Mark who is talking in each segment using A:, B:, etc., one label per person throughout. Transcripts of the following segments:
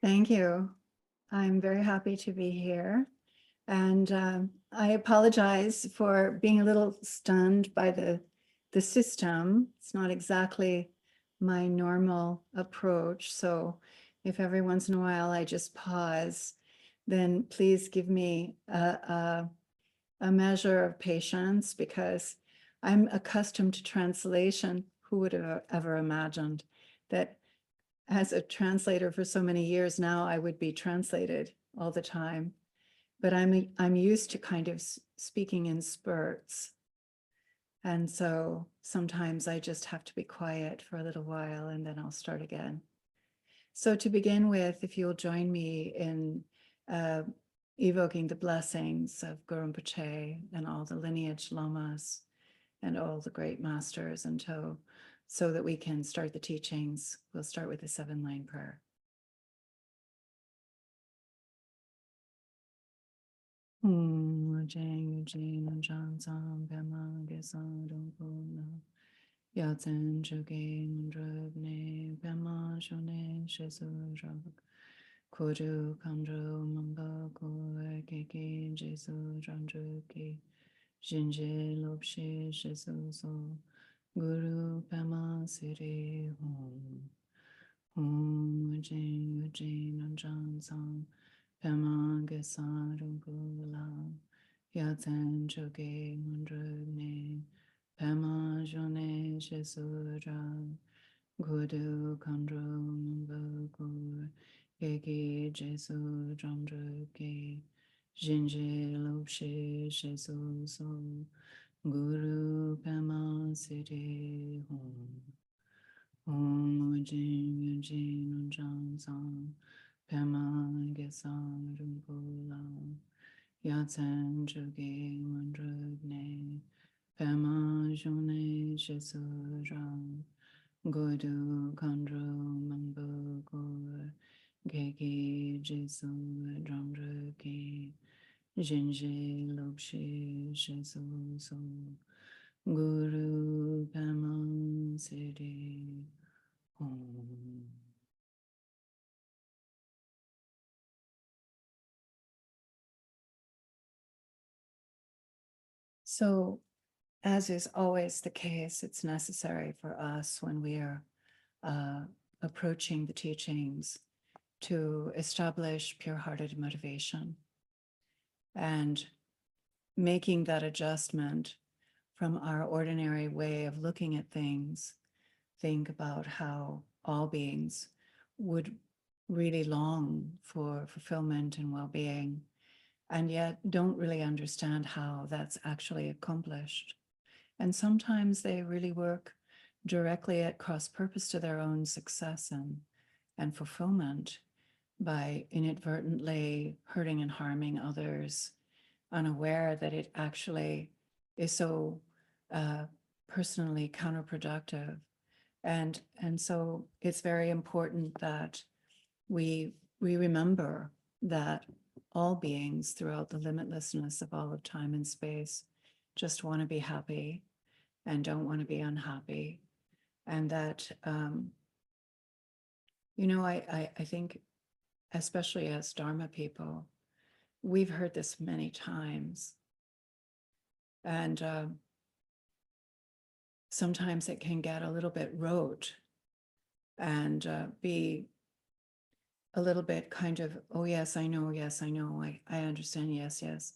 A: Thank you. I'm very happy to be here. And I apologize for being a little stunned by the system. It's not exactly my normal approach. So if every once in a while I just pause, then please give me a measure of patience, because I'm accustomed to translation. Who would have ever imagined that as a translator for so many years now, I would be translated all the time? But I'm used to kind of speaking in spurts. And so sometimes I just have to be quiet for a little while and then I'll start again. So to begin with, if you'll join me in evoking the blessings of Guru Rinpoche and all the lineage lamas and all the great masters so that we can start the teachings. We'll start with the 7-line prayer. Yatsen Chugin Drugne Pema Shone Shesu Rag Koju Kandru Mamba Kue Kiki Jesu Janjuki Jinje Lopshi Shesu So Guru Pema Siri Hum Hum Jing Ujin Anjan Sang Pema Gesaru Gula Yatsen Chugin Drugne Pema Jone Jesura Gudu Kandru Mbagur Keki Jesu Jamdruki Jinje Lopshi Jesu So Guru Pema Siri Hum Om Jing Jin Jan Sang Pema Gesaru Gula Yatsen Chugi Mandrugne Pema Jone Jesura Godu Kandru Mambugur Geki Jesu Dramdruki Jinji Lopshi Jesu So Guru Pema Siddhi Om. So, as is always the case, it's necessary for us when we are approaching the teachings to establish pure-hearted motivation and making that adjustment from our ordinary way of looking at things. Think about how all beings would really long for fulfillment and well-being, and yet don't really understand how that's actually accomplished. And sometimes they really work directly at cross purpose to their own success and fulfillment by inadvertently hurting and harming others, unaware that it actually is so personally counterproductive. And so it's very important that we remember that all beings throughout the limitlessness of all of time and space just want to be happy and don't want to be unhappy. And that, I think, especially as Dharma people, we've heard this many times. And sometimes it can get a little bit rote and be a little bit kind of, oh, yes, I know, I understand, yes.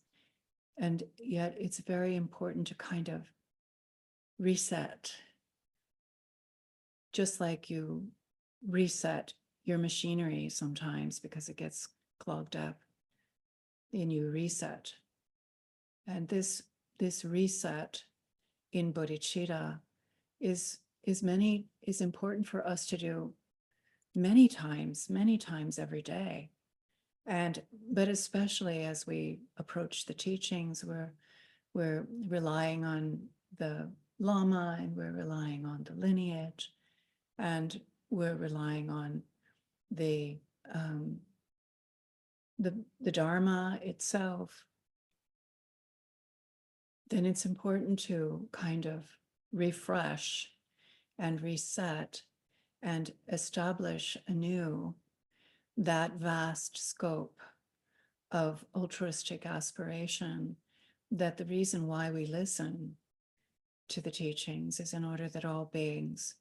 A: And yet it's very important to kind of reset, just like you reset your machinery sometimes because it gets clogged up, and you reset. And this reset in bodhicitta is important for us to do many times every day. But especially as we approach the teachings, we're relying on the Lama, and we're relying on the lineage, and we're relying on the Dharma itself. Then it's important to kind of refresh and reset and establish anew that vast scope of altruistic aspiration, that the reason why we listen to the teachings is in order that all beings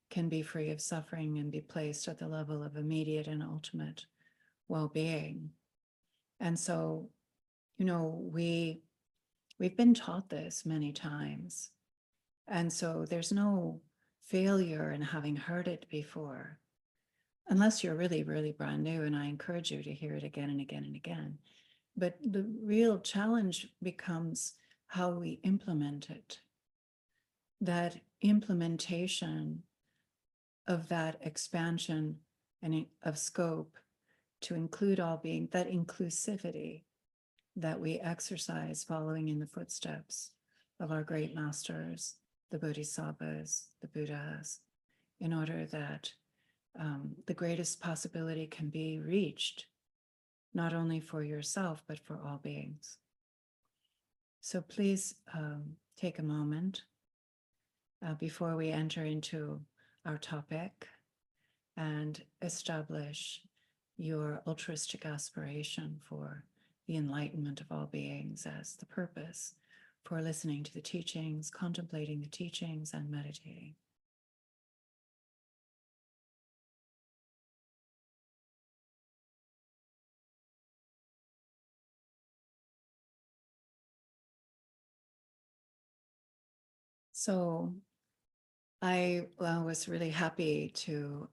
A: can be free of suffering and be placed at the level of immediate and ultimate well-being. And so, you know, we've been taught this many times. And so there's no failure in having heard it before, unless you're really, really brand new. And I encourage you to hear it again and again and again. But the real challenge becomes how we implement it. That implementation of that expansion and of scope to include all being, that inclusivity that we exercise following in the footsteps of our great masters, the Bodhisattvas, the Buddhas, in order that the greatest possibility can be reached, not only for yourself, but for all beings. So please take a moment before we enter into our topic and establish your altruistic aspiration for the enlightenment of all beings as the purpose for listening to the teachings, contemplating the teachings, and meditating. So I was really happy to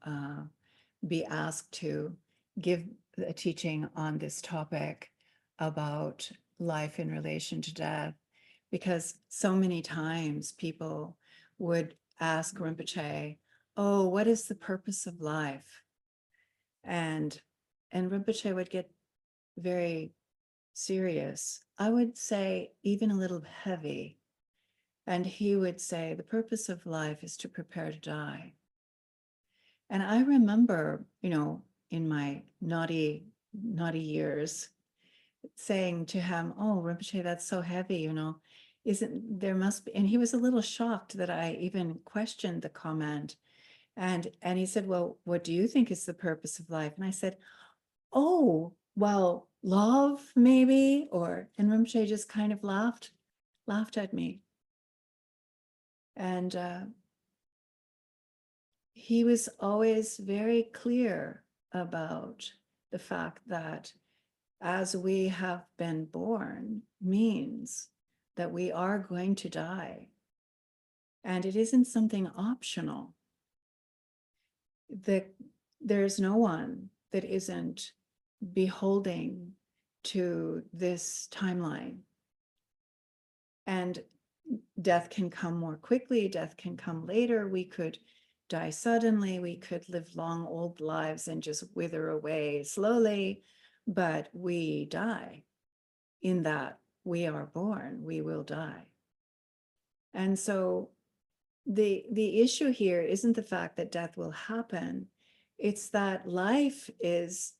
A: be asked to give a teaching on this topic about life in relation to death, because so many times people would ask Rinpoche, oh, what is the purpose of life? And Rinpoche would get very serious. I would say even a little heavy. And he would say, the purpose of life is to prepare to die. And I remember, you know, in my naughty years, saying to him, oh, Rinpoche, that's so heavy, you know, there must be, and he was a little shocked that I even questioned the comment. And he said, well, what do you think is the purpose of life? And I said, oh, well, love maybe, and Rinpoche just kind of laughed at me. And he was always very clear about the fact that as we have been born means that we are going to die. And it isn't something optional. That there's no one that isn't beholding to this timeline. And death can come more quickly, death can come later. We could die suddenly, we could live long old lives and just wither away slowly, but we die. In that we are born, we will die. And so the issue here isn't the fact that death will happen, it's that life is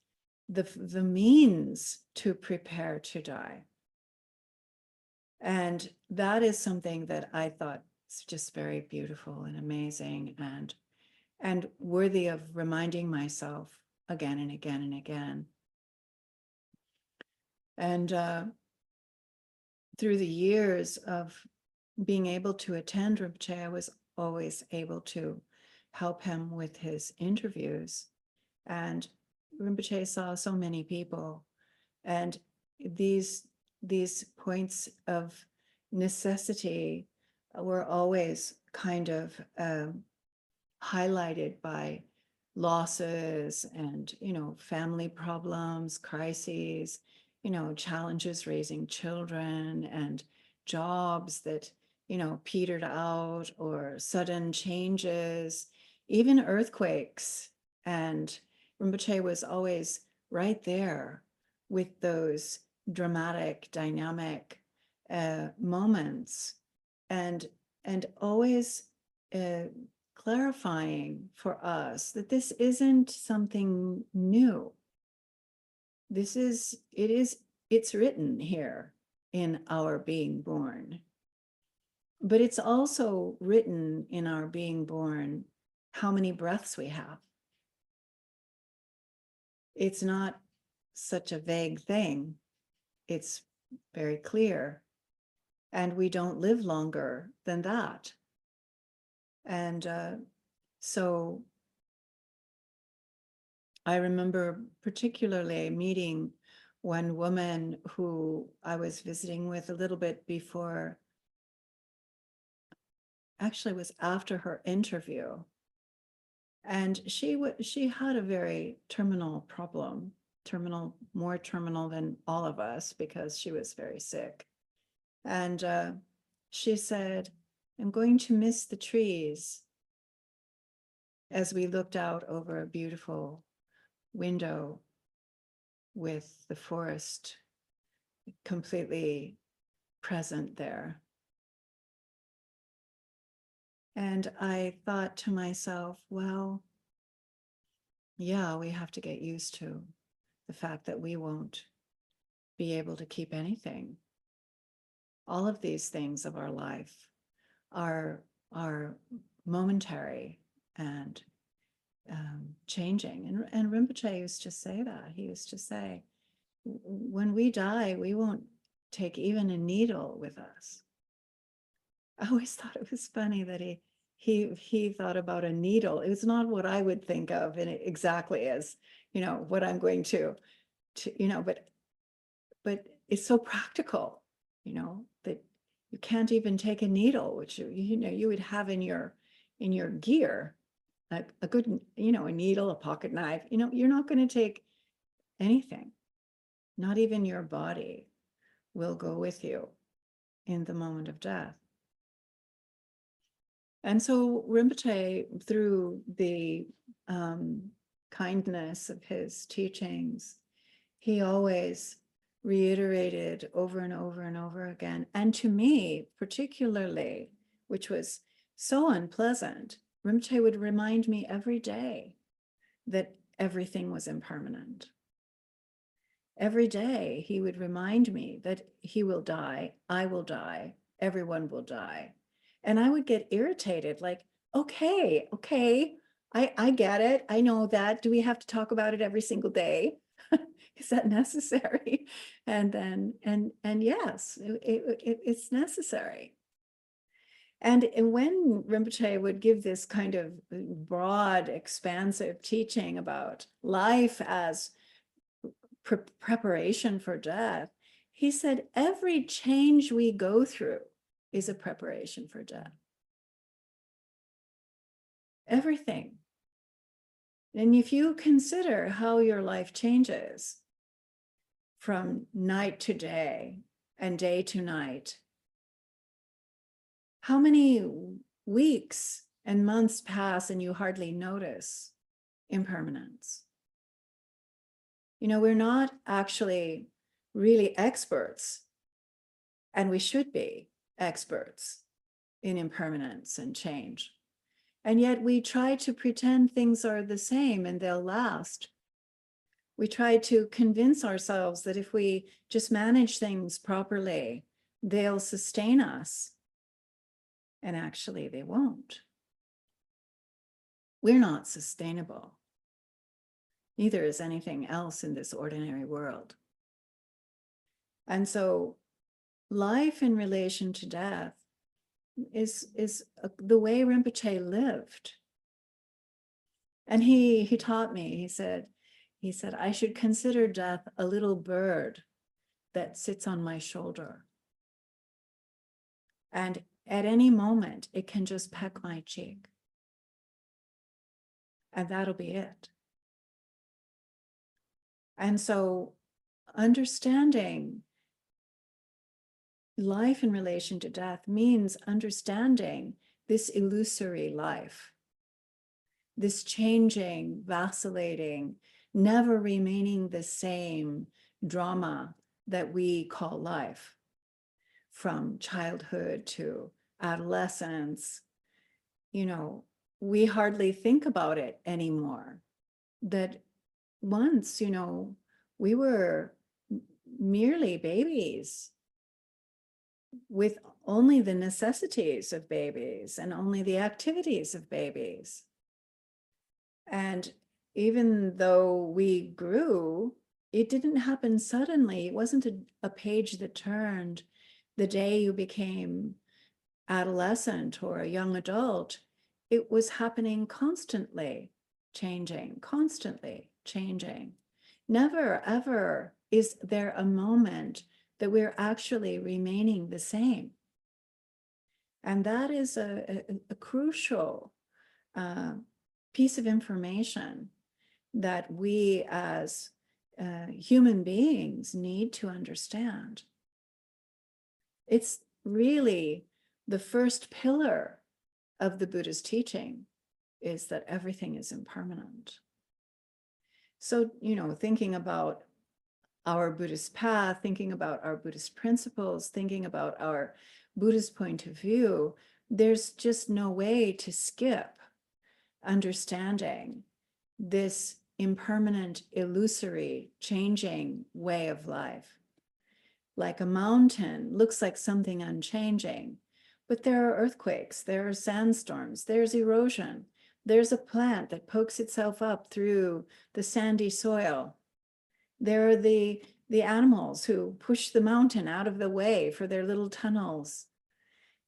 A: the means to prepare to die. And that is something that I thought is just very beautiful and amazing and worthy of reminding myself again and again and again. And through the years of being able to attend Rinpoche, I was always able to help him with his interviews. And Rinpoche saw so many people, and these points of necessity were always kind of highlighted by losses and, you know, family problems, crises, you know, challenges raising children and jobs that, you know, petered out, or sudden changes, even earthquakes. And Rinpoche was always right there with those dramatic, dynamic moments, and always clarifying for us that this isn't something new. It's written here in our being born. But it's also written in our being born how many breaths we have. it's not such a vague thing. It's very clear. And we don't live longer than that. And so I remember particularly meeting one woman who I was visiting with a little bit before, actually it was after her interview. And she had a very terminal problem, more terminal than all of us, because she was very sick. And she said, I'm going to miss the trees, as we looked out over a beautiful window with the forest completely present there. And I thought to myself, well, yeah, we have to get used to the fact that we won't be able to keep anything. All of these things of our life are momentary and changing. And Rinpoche used to say that. He used to say, when we die, we won't take even a needle with us. I always thought it was funny that he thought about a needle. It was not what I would think of exactly as, what I'm going to but it's so practical, that you can't even take a needle, which you would have in your gear, like a good, a needle, a pocket knife. You're not going to take anything, not even your body will go with you in the moment of death. And so Rinpoche, through the kindness of his teachings, he always reiterated over and over and over again. And to me, particularly, which was so unpleasant, Rinpoche would remind me every day that everything was impermanent. Every day he would remind me that he will die, I will die, everyone will die. And I would get irritated, like, okay, I get it. I know that. Do we have to talk about it every single day? Is that necessary? And then, and yes, it's necessary. And when Rinpoche would give this kind of broad, expansive teaching about life as preparation for death, he said, every change we go through is a preparation for death. Everything. And if you consider how your life changes from night to day and day to night, how many weeks and months pass and you hardly notice impermanence? We're not actually really experts, and we should be experts in impermanence and change. And yet we try to pretend things are the same and they'll last. We try to convince ourselves that if we just manage things properly, they'll sustain us. And actually they won't. We're not sustainable. Neither is anything else in this ordinary world. And so life in relation to death is the way Rinpoche lived. And he taught me, he said, I should consider death a little bird that sits on my shoulder. And at any moment, it can just peck my cheek. And that'll be it. And so understanding life in relation to death means understanding this illusory life, this changing, vacillating, never remaining the same drama that we call life, from childhood to adolescence. We hardly think about it anymore. That once, we were merely babies with only the necessities of babies and only the activities of babies. And even though we grew, it didn't happen suddenly. It wasn't a page that turned the day you became adolescent or a young adult. It was happening constantly, changing, constantly changing. Never, ever is there a moment that we're actually remaining the same. And that is a crucial piece of information that we as human beings need to understand. It's really the first pillar of the Buddha's teaching, is that everything is impermanent. So, thinking about our Buddhist path, thinking about our Buddhist principles, thinking about our Buddhist point of view, there's just no way to skip understanding this impermanent, illusory, changing way of life. Like a mountain looks like something unchanging, but there are earthquakes, there are sandstorms, there's erosion, there's a plant that pokes itself up through the sandy soil. There are the animals who push the mountain out of the way for their little tunnels.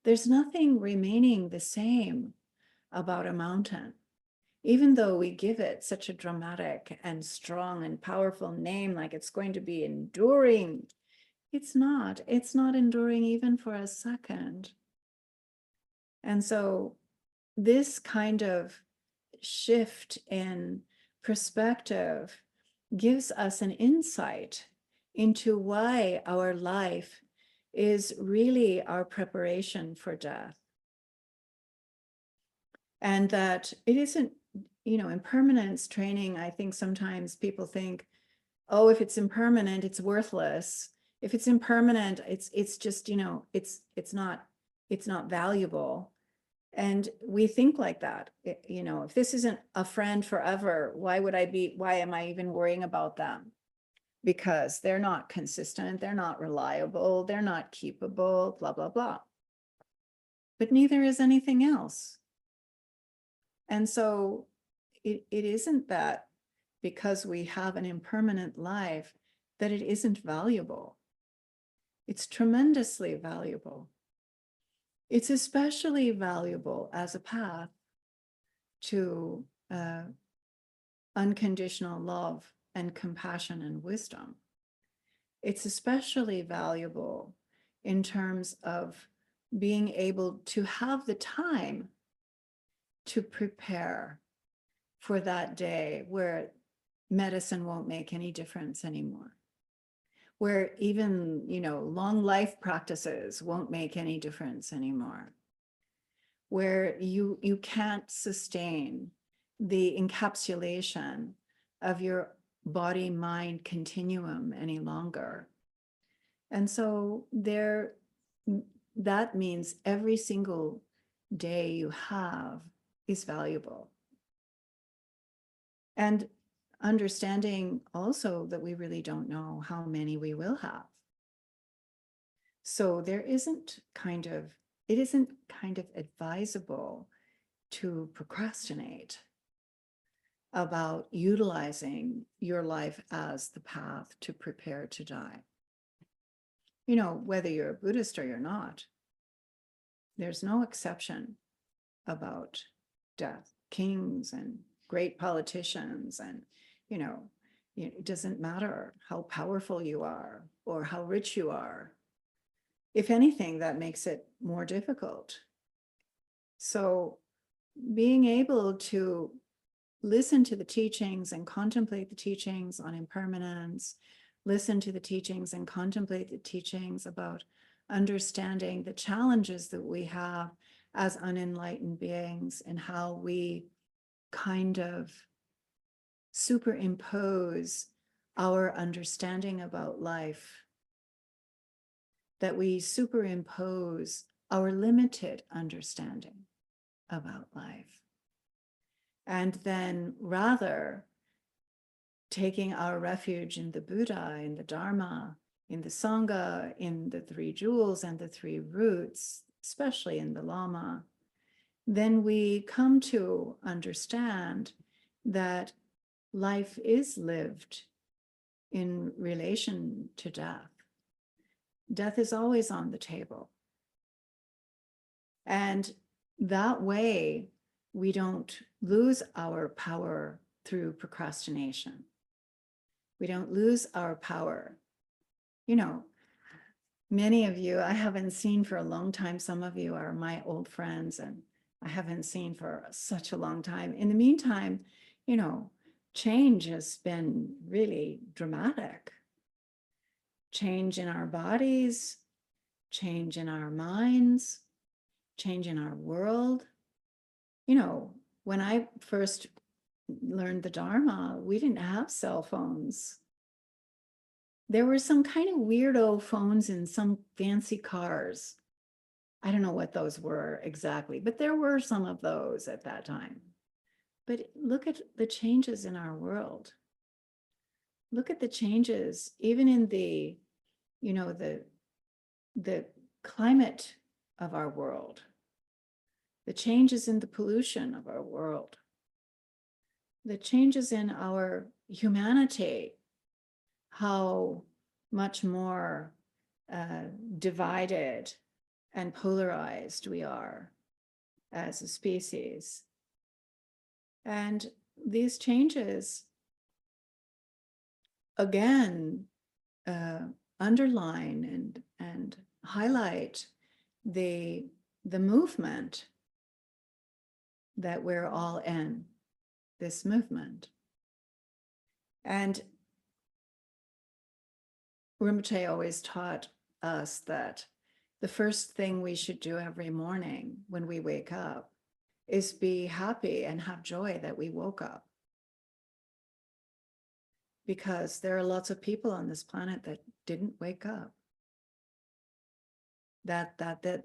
A: There's nothing remaining the same about a mountain. Even though we give it such a dramatic and strong and powerful name, like it's going to be enduring, it's not enduring even for a second. And so this kind of shift in perspective gives us an insight into why our life is really our preparation for death. And that it isn't, impermanence training, I think sometimes people think, oh, if it's impermanent, it's worthless. If it's impermanent, it's just, it's not valuable. And we think like that. If this isn't a friend forever, why am I even worrying about them? Because they're not consistent, they're not reliable, they're not keepable, blah, blah, blah. But neither is anything else. And so it isn't that because we have an impermanent life that it isn't valuable. It's tremendously valuable. It's especially valuable as a path to unconditional love and compassion and wisdom. It's especially valuable in terms of being able to have the time to prepare for that day where medicine won't make any difference anymore, where even, long life practices won't make any difference anymore, where you can't sustain the encapsulation of your body-mind continuum any longer. And so that means every single day you have is valuable. And understanding also that we really don't know how many we will have. So it isn't kind of advisable to procrastinate about utilizing your life as the path to prepare to die. Whether you're a Buddhist or you're not, there's no exception about death. Kings and great politicians, and it doesn't matter how powerful you are or how rich you are. If anything, that makes it more difficult. So being able to listen to the teachings and contemplate the teachings on impermanence, listen to the teachings and contemplate the teachings about understanding the challenges that we have as unenlightened beings and how we kind of superimpose our understanding about life, that we superimpose our limited understanding about life. And then rather taking our refuge in the Buddha, in the Dharma, in the Sangha, in the three jewels and the three roots, especially in the Lama, then we come to understand that life is lived in relation to death. Death is always on the table. And that way, we don't lose our power through procrastination. We don't lose our power. You know, many of you I haven't seen for a long time. Some of you are my old friends, and I haven't seen for such a long time. In the meantime, you know, change has been really dramatic. Change in our bodies, change in our minds, change in our world. You know, when I first learned the Dharma, we didn't have cell phones. There were some kind of weirdo phones in some fancy cars. I don't know what those were exactly, but there were some of those at that time. But look at the changes in our world. Look at the changes, even in the, you know, the climate of our world, the changes in the pollution of our world, the changes in our humanity, how much more divided and polarized we are as a species. And these changes, again, underline and highlight the movement that we're all in, this movement. And Rinpoche always taught us that the first thing we should do every morning when we wake up is be happy and have joy that we woke up. Because there are lots of people on this planet that didn't wake up. That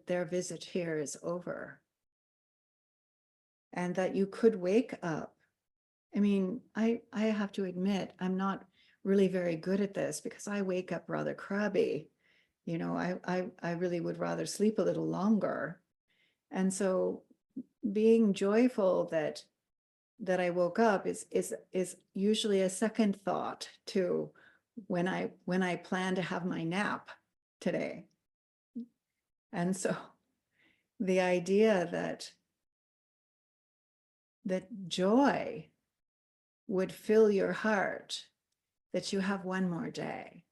A: their visit here is over. And that you could wake up. I mean, I have to admit, I'm not really very good at this because I wake up rather crabby. You know, I really would rather sleep a little longer. And so being joyful that I woke up is usually a second thought to when I plan to have my nap today. And so the idea that joy would fill your heart, that you have one more day.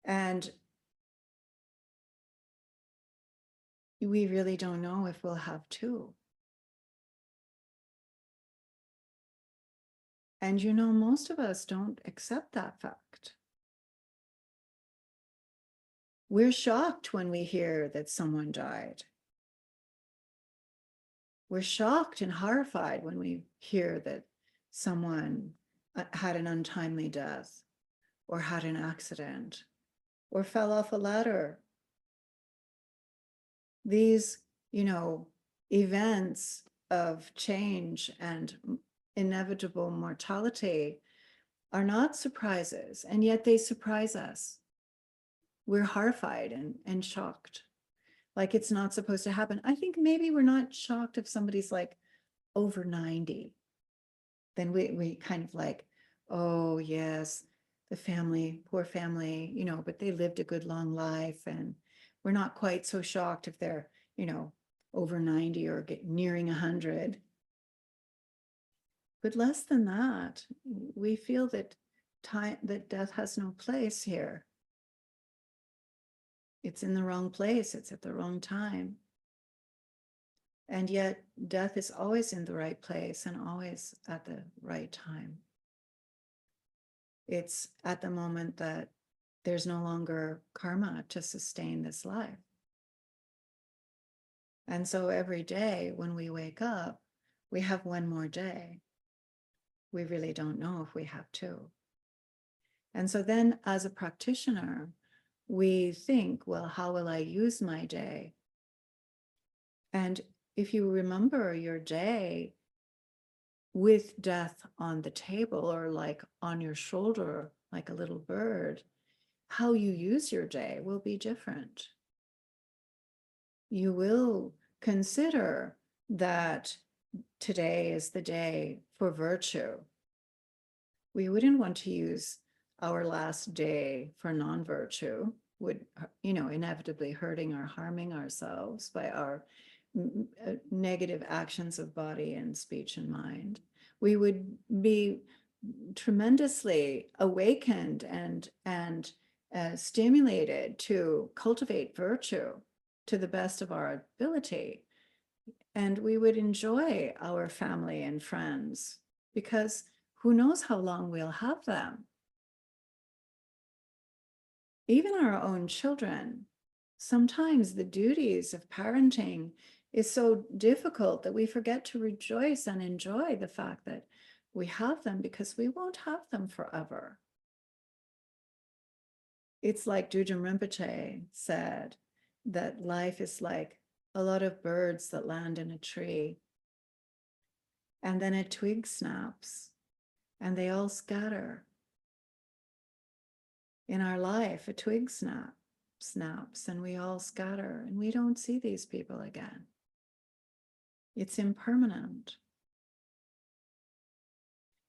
A: And we really don't know if we'll have two. And you know, most of us don't accept that fact. We're shocked when we hear that someone died. We're shocked and horrified when we hear that someone had an untimely death, or had an accident, or fell off a ladder. These, you know, events of change and inevitable mortality are not surprises, and yet they surprise us. We're horrified and shocked, like it's not supposed to happen. I think maybe we're not shocked if somebody's like over 90. Then we kind of like, oh yes, the family, poor family, you know, but they lived a good long life. And we're not quite so shocked if they're, you know, over 90 or nearing 100. But less than that, we feel that death has no place here. It's in the wrong place, it's at the wrong time. And yet death is always in the right place and always at the right time. It's at the moment that there's no longer karma to sustain this life. And so every day when we wake up, we have one more day. We really don't know if we have two. And so then as a practitioner, we think, well, how will I use my day? And if you remember your day with death on the table or like on your shoulder, like a little bird, how you use your day will be different. You will consider that today is the day for virtue, we wouldn't want to use our last day for non-virtue, would, inevitably hurting or harming ourselves by our negative actions of body and speech and mind. We would be tremendously awakened and stimulated to cultivate virtue to the best of our ability. And we would enjoy our family and friends, because who knows how long we'll have them. Even our own children, sometimes the duties of parenting is so difficult that we forget to rejoice and enjoy the fact that we have them, because we won't have them forever. It's like Chagdud Rinpoche said, that life is like a lot of birds that land in a tree, and then a twig snaps and they all scatter. In our life, a twig snaps and we all scatter, and we don't see these people again. It's impermanent.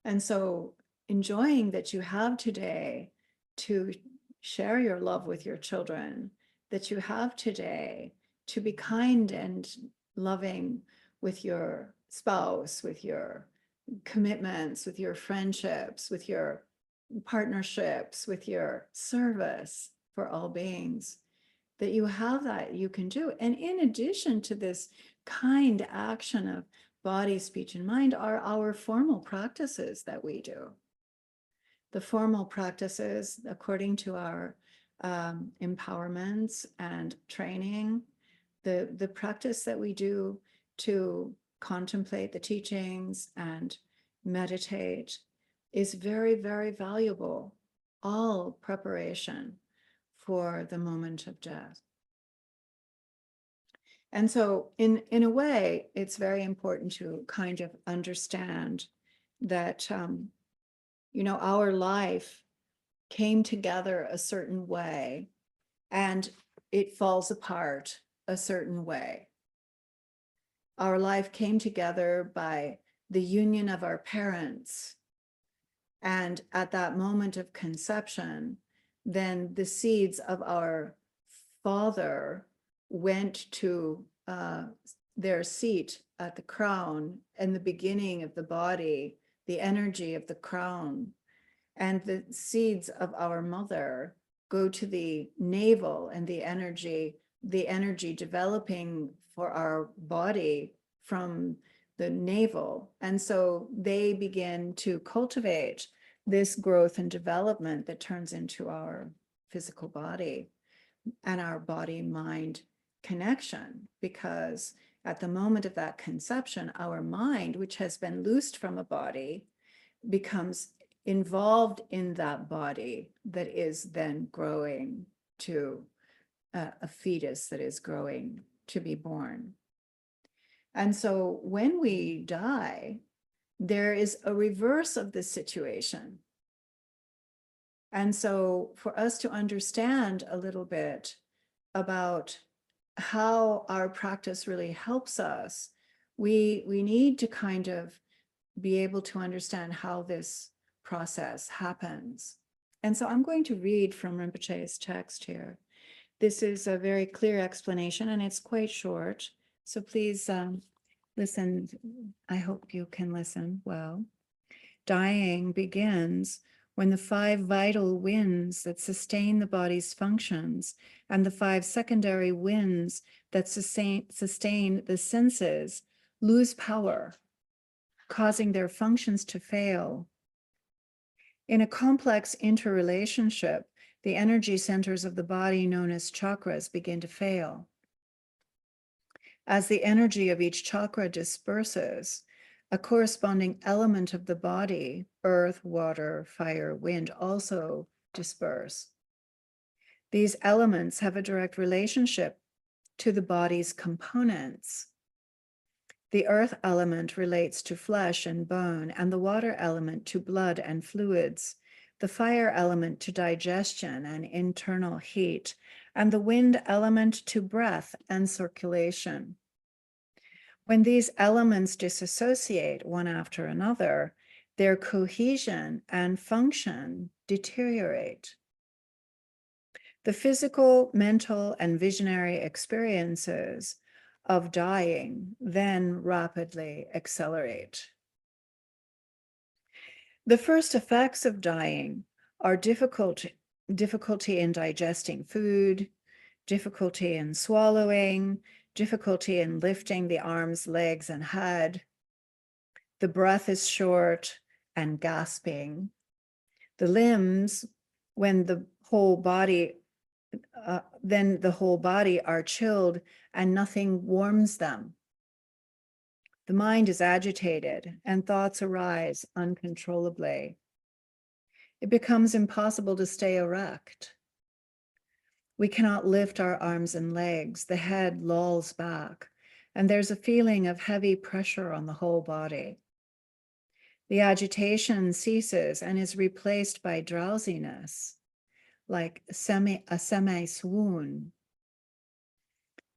A: And so enjoying that you have today to share your love with your children, that you have today to be kind and loving with your spouse, with your commitments, with your friendships, with your partnerships, with your service for all beings, that you have that you can do. And in addition to this kind action of body, speech, and mind are our formal practices that we do. The formal practices, according to our empowerments and training, the practice that we do to contemplate the teachings and meditate is very, very valuable. All preparation for the moment of death. And so in a way, it's very important to kind of understand that, our life came together a certain way and it falls apart a certain way. Our life came together by the union of our parents. And at that moment of conception, then the seeds of our father went to their seat at the crown and the beginning of the body, the energy of the crown. And the seeds of our mother go to the navel and the energy developing for our body from the navel. And so they begin to cultivate this growth and development that turns into our physical body and our body-mind connection, because at the moment of that conception, our mind, which has been loosed from a body, becomes involved in that body that is then growing to a fetus that is growing to be born. And so when we die, there is a reverse of this situation. And so for us to understand a little bit about how our practice really helps us, we need to kind of be able to understand how this process happens. And so I'm going to read from Rinpoche's text here. This is a very clear explanation and it's quite short. So please listen. I hope you can listen well. Dying begins when the 5 vital winds that sustain the body's functions and the 5 secondary winds that sustain the senses lose power, causing their functions to fail. In a complex interrelationship, the energy centers of the body known as chakras begin to fail. As the energy of each chakra disperses, a corresponding element of the body, earth, water, fire, wind, also disperse. These elements have a direct relationship to the body's components. The earth element relates to flesh and bone, and the water element to blood and fluids, the fire element to digestion and internal heat, and the wind element to breath and circulation. When these elements disassociate one after another, their cohesion and function deteriorate. The physical, mental, and visionary experiences of dying then rapidly accelerate. The first effects of dying are difficulty in digesting food, difficulty in swallowing, difficulty in lifting the arms, legs, and head. The breath is short and gasping. The limbs, when the whole body, then the whole body are chilled and nothing warms them. The mind is agitated and thoughts arise uncontrollably. It becomes impossible to stay erect. We cannot lift our arms and legs. The head lolls back, and there's a feeling of heavy pressure on the whole body. The agitation ceases and is replaced by drowsiness, like a semi-swoon.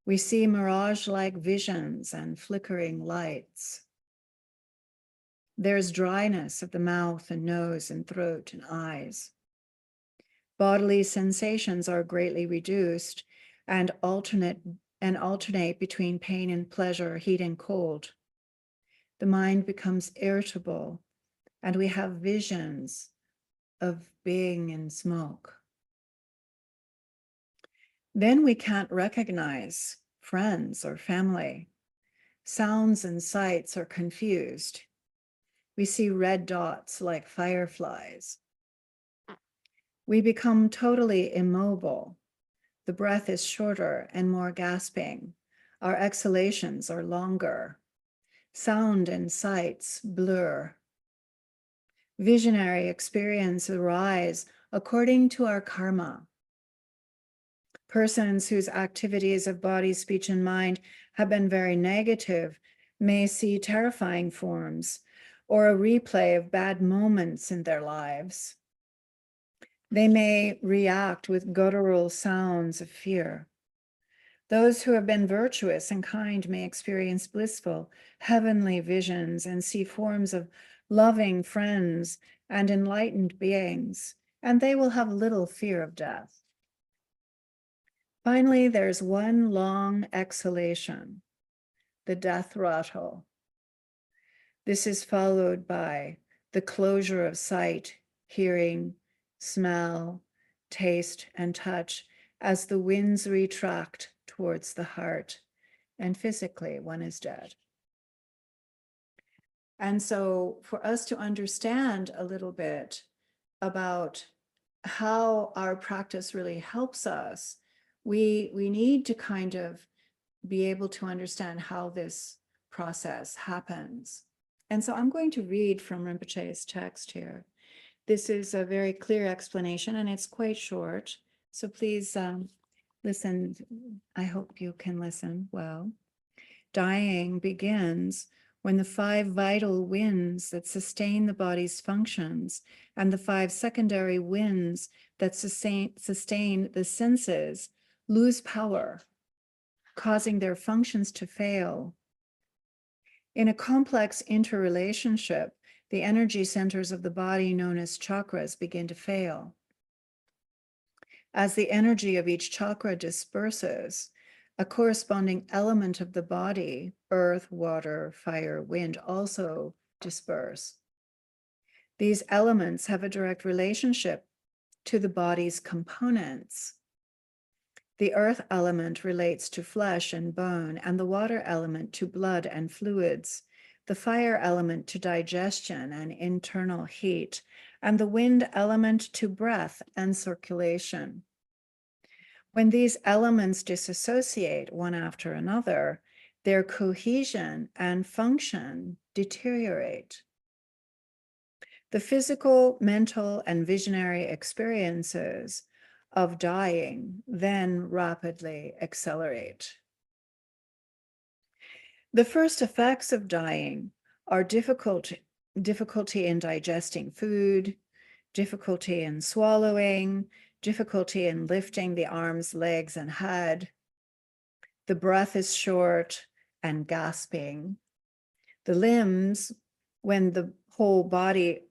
A: We see mirage-like visions and flickering lights. There's dryness of the mouth and nose and throat and eyes. Bodily sensations are greatly reduced and alternate between pain and pleasure, heat and cold. The mind becomes irritable, and we have visions of being in smoke. Then we can't recognize friends or family. Sounds and sights are confused. We see red dots like fireflies. We become totally immobile. The breath is shorter and more gasping. Our exhalations are longer. Sound and sights blur. Visionary experience arise according to our karma. Persons whose activities of body, speech, and mind have been very negative may see terrifying forms or a replay of bad moments in their lives. They may react with guttural sounds of fear. Those who have been virtuous and kind may experience blissful, heavenly visions and see forms of loving friends and enlightened beings, and they will have little fear of death. Finally, there's one long exhalation, the death rattle. This is followed by the closure of sight, hearing, smell, taste, and touch as the winds retract towards the heart, and physically one is dead. And so for us to understand a little bit about how our practice really helps us, we need to kind of be able to understand how this process happens. And so I'm going to read from Rinpoche's text here. This is a very clear explanation and it's quite short. So please listen. I hope you can listen well. Dying begins when the 5 vital winds that sustain the body's functions and the 5 secondary winds that sustain the senses lose power, causing their functions to fail. In a complex interrelationship, the energy centers of the body known as chakras begin to fail. As the energy of each chakra disperses, a corresponding element of the body, earth, water, fire, wind, also disperse. These elements have a direct relationship to the body's components. The earth element relates to flesh and bone, and the water element to blood and fluids, the fire element to digestion and internal heat, and the wind element to breath and circulation. When these elements disassociate one after another, their cohesion and function deteriorate. The physical, mental, and visionary experiences of dying then rapidly accelerate. The first effects of dying are difficulty in digesting food, difficulty in swallowing, difficulty in lifting the arms, legs, and head. The breath is short and gasping. The limbs, when the whole body,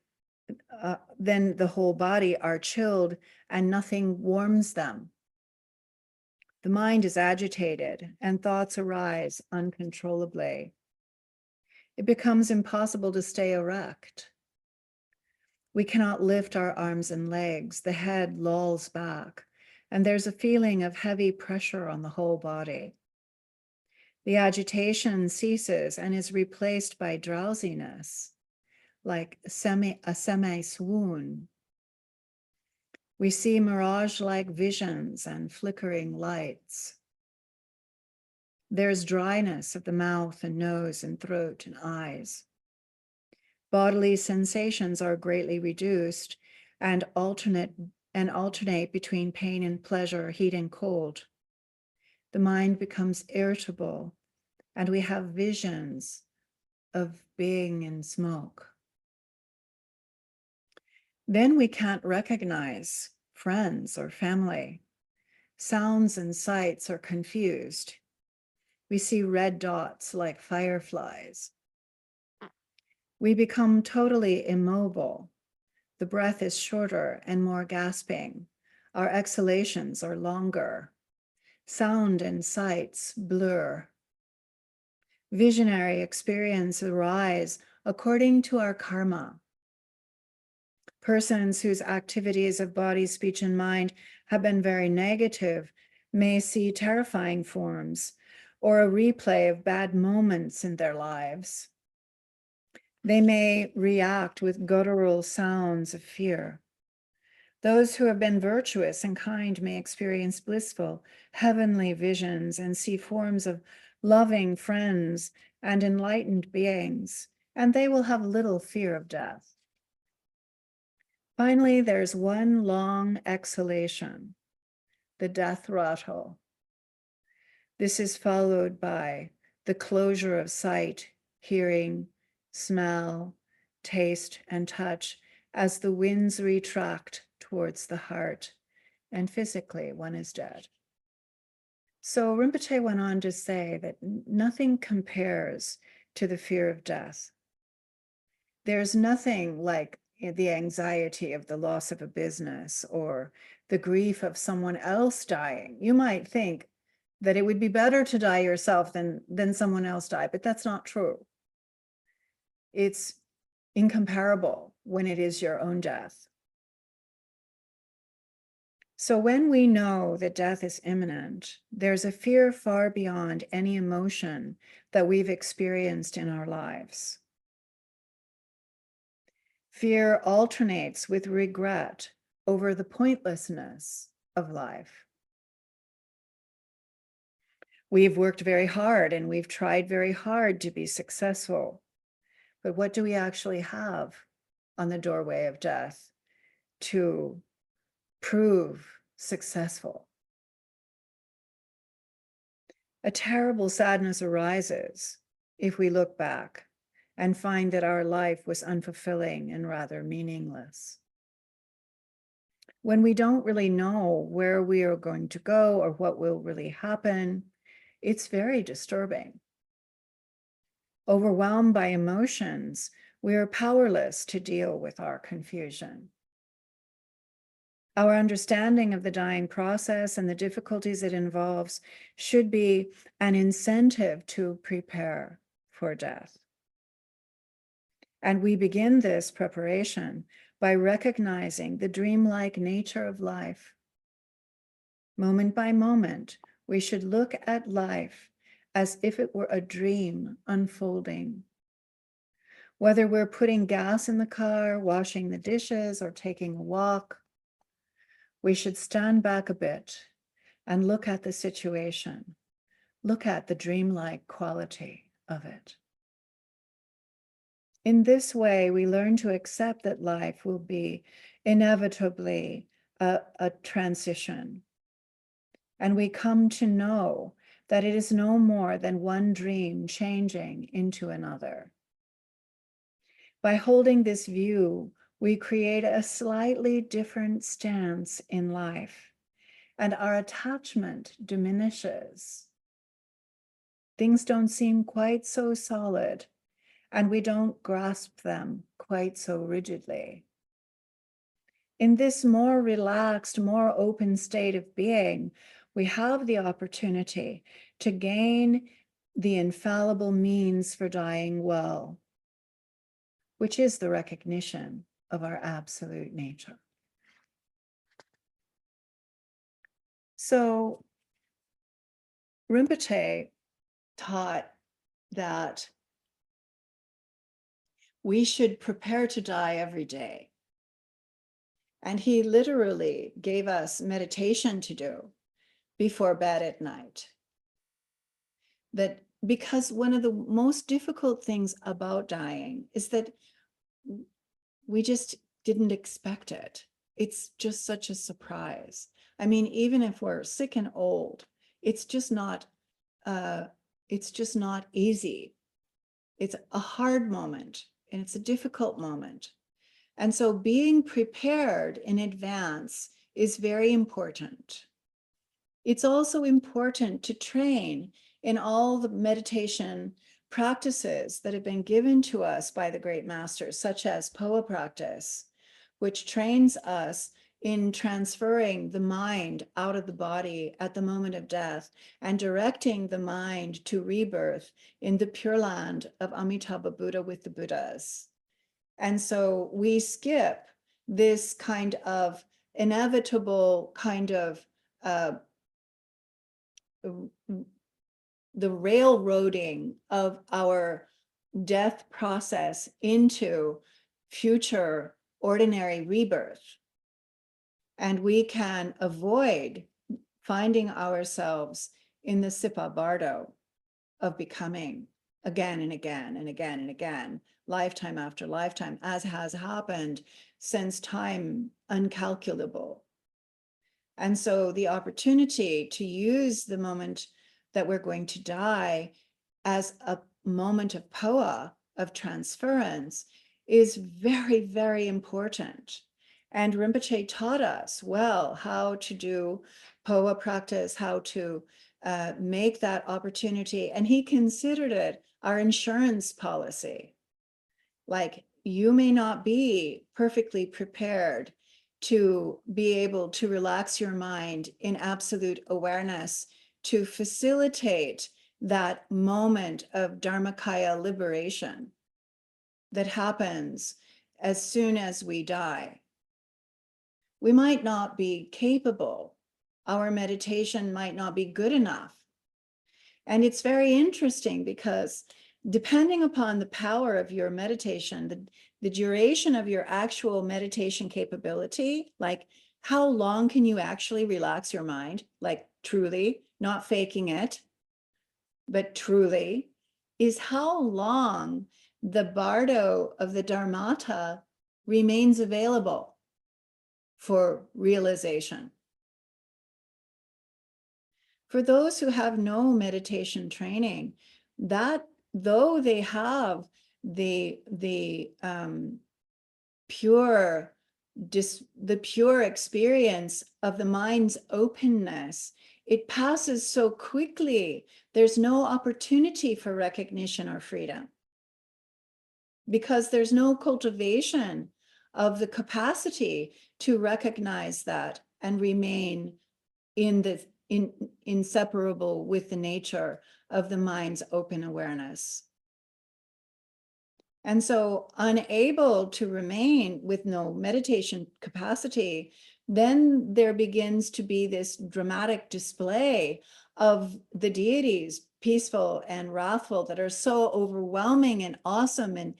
A: then the whole body are chilled and nothing warms them. The mind is agitated and thoughts arise uncontrollably. It becomes impossible to stay erect. We cannot lift our arms and legs. The head lolls back, and there's a feeling of heavy pressure on the whole body. The agitation ceases and is replaced by drowsiness, like a semi-swoon. We see mirage-like visions and flickering lights. There's dryness of the mouth and nose and throat and eyes. Bodily sensations are greatly reduced and alternate between pain and pleasure, heat and cold. The mind becomes irritable, and we have visions of being in smoke. Then we can't recognize friends or family. Sounds and sights are confused. We see red dots like fireflies. We become totally immobile. The breath is shorter and more gasping. Our exhalations are longer. Sound and sights blur. Visionary experience arise according to our karma. Persons whose activities of body, speech, and mind have been very negative may see terrifying forms or a replay of bad moments in their lives. They may react with guttural sounds of fear. Those who have been virtuous and kind may experience blissful, heavenly visions and see forms of loving friends and enlightened beings, and they will have little fear of death. Finally, there's one long exhalation, the death rattle. This is followed by the closure of sight, hearing, smell, taste, and touch as the winds retract towards the heart, and physically one is dead. So Rinpoche went on to say that nothing compares to the fear of death. There's nothing like the anxiety of the loss of a business or the grief of someone else dying. You might think that it would be better to die yourself than someone else die, but that's not true. It's incomparable when it is your own death. So when we know that death is imminent, there's a fear far beyond any emotion that we've experienced in our lives. Fear alternates with regret over the pointlessness of life. We've worked very hard and we've tried very hard to be successful. But what do we actually have on the doorway of death to prove successful? A terrible sadness arises if we look back and find that our life was unfulfilling and rather meaningless. When we don't really know where we are going to go or what will really happen, it's very disturbing. Overwhelmed by emotions, we are powerless to deal with our confusion. Our understanding of the dying process and the difficulties it involves should be an incentive to prepare for death. And we begin this preparation by recognizing the dreamlike nature of life. Moment by moment, we should look at life as if it were a dream unfolding. Whether we're putting gas in the car, washing the dishes, or taking a walk, we should stand back a bit and look at the situation, look at the dreamlike quality of it. In this way, we learn to accept that life will be inevitably a transition. And we come to know that it is no more than one dream changing into another. By holding this view, we create a slightly different stance in life, and our attachment diminishes. things don't seem quite so solid, and we don't grasp them quite so rigidly. In this more relaxed, more open state of being, we have the opportunity to gain the infallible means for dying well, which is the recognition of our absolute nature. So Rinpoche taught that we should prepare to die every day. And he literally gave us meditation to do before bed at night. That because one of the most difficult things about dying is that we just didn't expect it. It's just such a surprise. I mean, even if we're sick and old, it's just not easy. It's a hard moment and it's a difficult moment. And so being prepared in advance is very important. It's also important to train in all the meditation practices that have been given to us by the great masters, such as Poa practice, which trains us in transferring the mind out of the body at the moment of death and directing the mind to rebirth in the Pure Land of Amitabha Buddha with the Buddhas. And so we skip this kind of inevitable kind of the railroading of our death process into future ordinary rebirth. And we can avoid finding ourselves in the Sipa Bardo of becoming again and again and again and again, lifetime after lifetime, as has happened since time uncalculable. And so the opportunity to use the moment that we're going to die as a moment of poa, of transference, is very, very important. And Rinpoche taught us well how to do poa practice, how to make that opportunity. And he considered it our insurance policy. Like, you may not be perfectly prepared to be able to relax your mind in absolute awareness to facilitate that moment of Dharmakaya liberation that happens as soon as we die. We might not be capable. Our meditation might not be good enough. And it's very interesting because depending upon the power of your meditation, the duration of your actual meditation capability, like how long can you actually relax your mind, like truly, not faking it, but truly, is how long the bardo of the Dharmata remains available for realization. For those who have no meditation training, that though they have the pure experience of the mind's openness, it passes so quickly. There's no opportunity for recognition or freedom because there's no cultivation of the capacity to recognize that and remain inseparable with the nature of the mind's open awareness. And so unable to remain with no meditation capacity, then there begins to be this dramatic display of the deities, peaceful and wrathful, that are so overwhelming and awesome and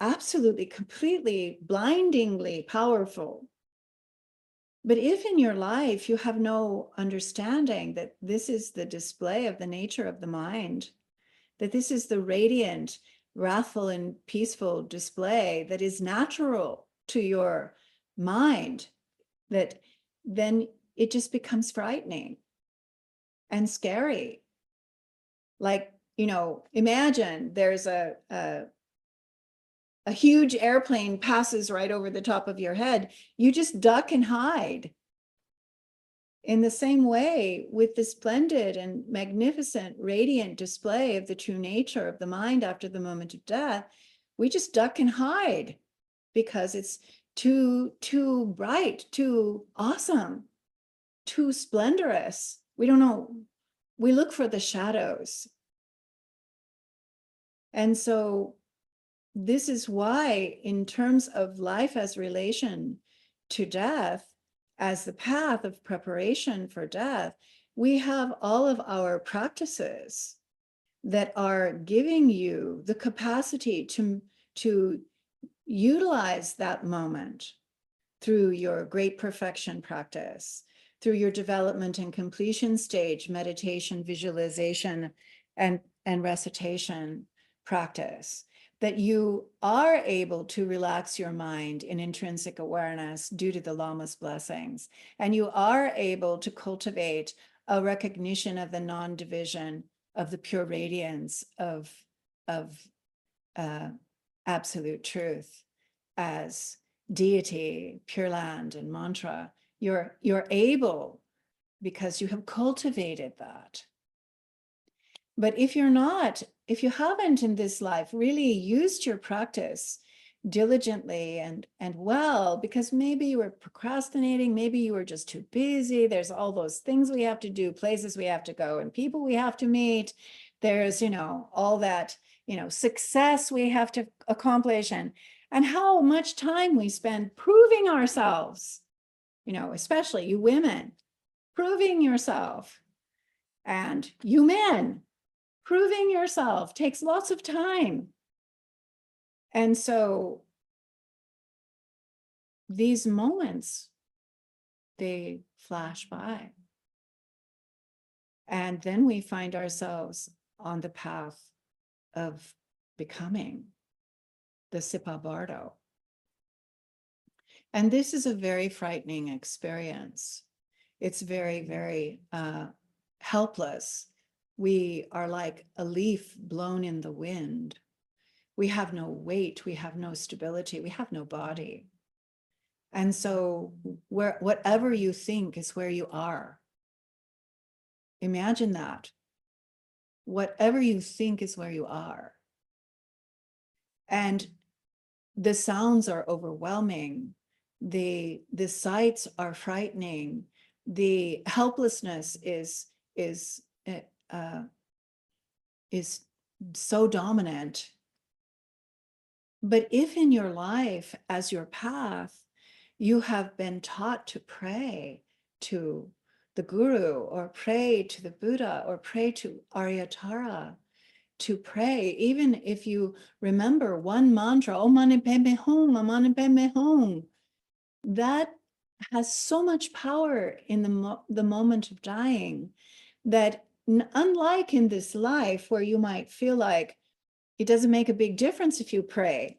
A: absolutely, completely, blindingly powerful. But if in your life you have no understanding that this is the display of the nature of the mind, that this is the radiant, wrathful and peaceful display that is natural to your mind, that then it just becomes frightening and scary. Like, imagine there's a huge airplane passes right over the top of your head. You just duck and hide. In the same way, with the splendid and magnificent, radiant display of the true nature of the mind after the moment of death, we just duck and hide because it's too bright, too awesome, too splendorous. We don't know. We look for the shadows. And so this is why, in terms of life as relation to death, as the path of preparation for death, we have all of our practices that are giving you the capacity to utilize that moment through your great perfection practice, through your development and completion stage, meditation, visualization, and recitation practice, that you are able to relax your mind in intrinsic awareness due to the Lama's blessings, and you are able to cultivate a recognition of the non-division of the pure radiance of absolute truth as deity, pure land, and mantra. You're able because you have cultivated that. But if you're not, if you haven't in this life really used your practice diligently and well, because maybe you were procrastinating, maybe you were just too busy, there's all those things we have to do, places we have to go, and people we have to meet, there's, all that, success we have to accomplish, and how much time we spend proving ourselves, especially you women, proving yourself, and you men, proving yourself takes lots of time. And so these moments, they flash by. And then we find ourselves on the path of becoming the Sipa Bardo. And this is a very frightening experience. It's very, very helpless. We are like a leaf blown in the wind. We have no weight, we have no stability, we have no body. And so whatever you think is where you are. Imagine that. Whatever you think is where you are. And the sounds are overwhelming. The sights are frightening. The helplessness is so dominant. But if in your life, as your path, you have been taught to pray to the Guru, or pray to the Buddha, or pray to Aryatara, to pray, even if you remember one mantra, Om Mani Padme Hum, Om Mani Padme Hum, that has so much power in the moment of dying that, unlike in this life where you might feel like it doesn't make a big difference if you pray,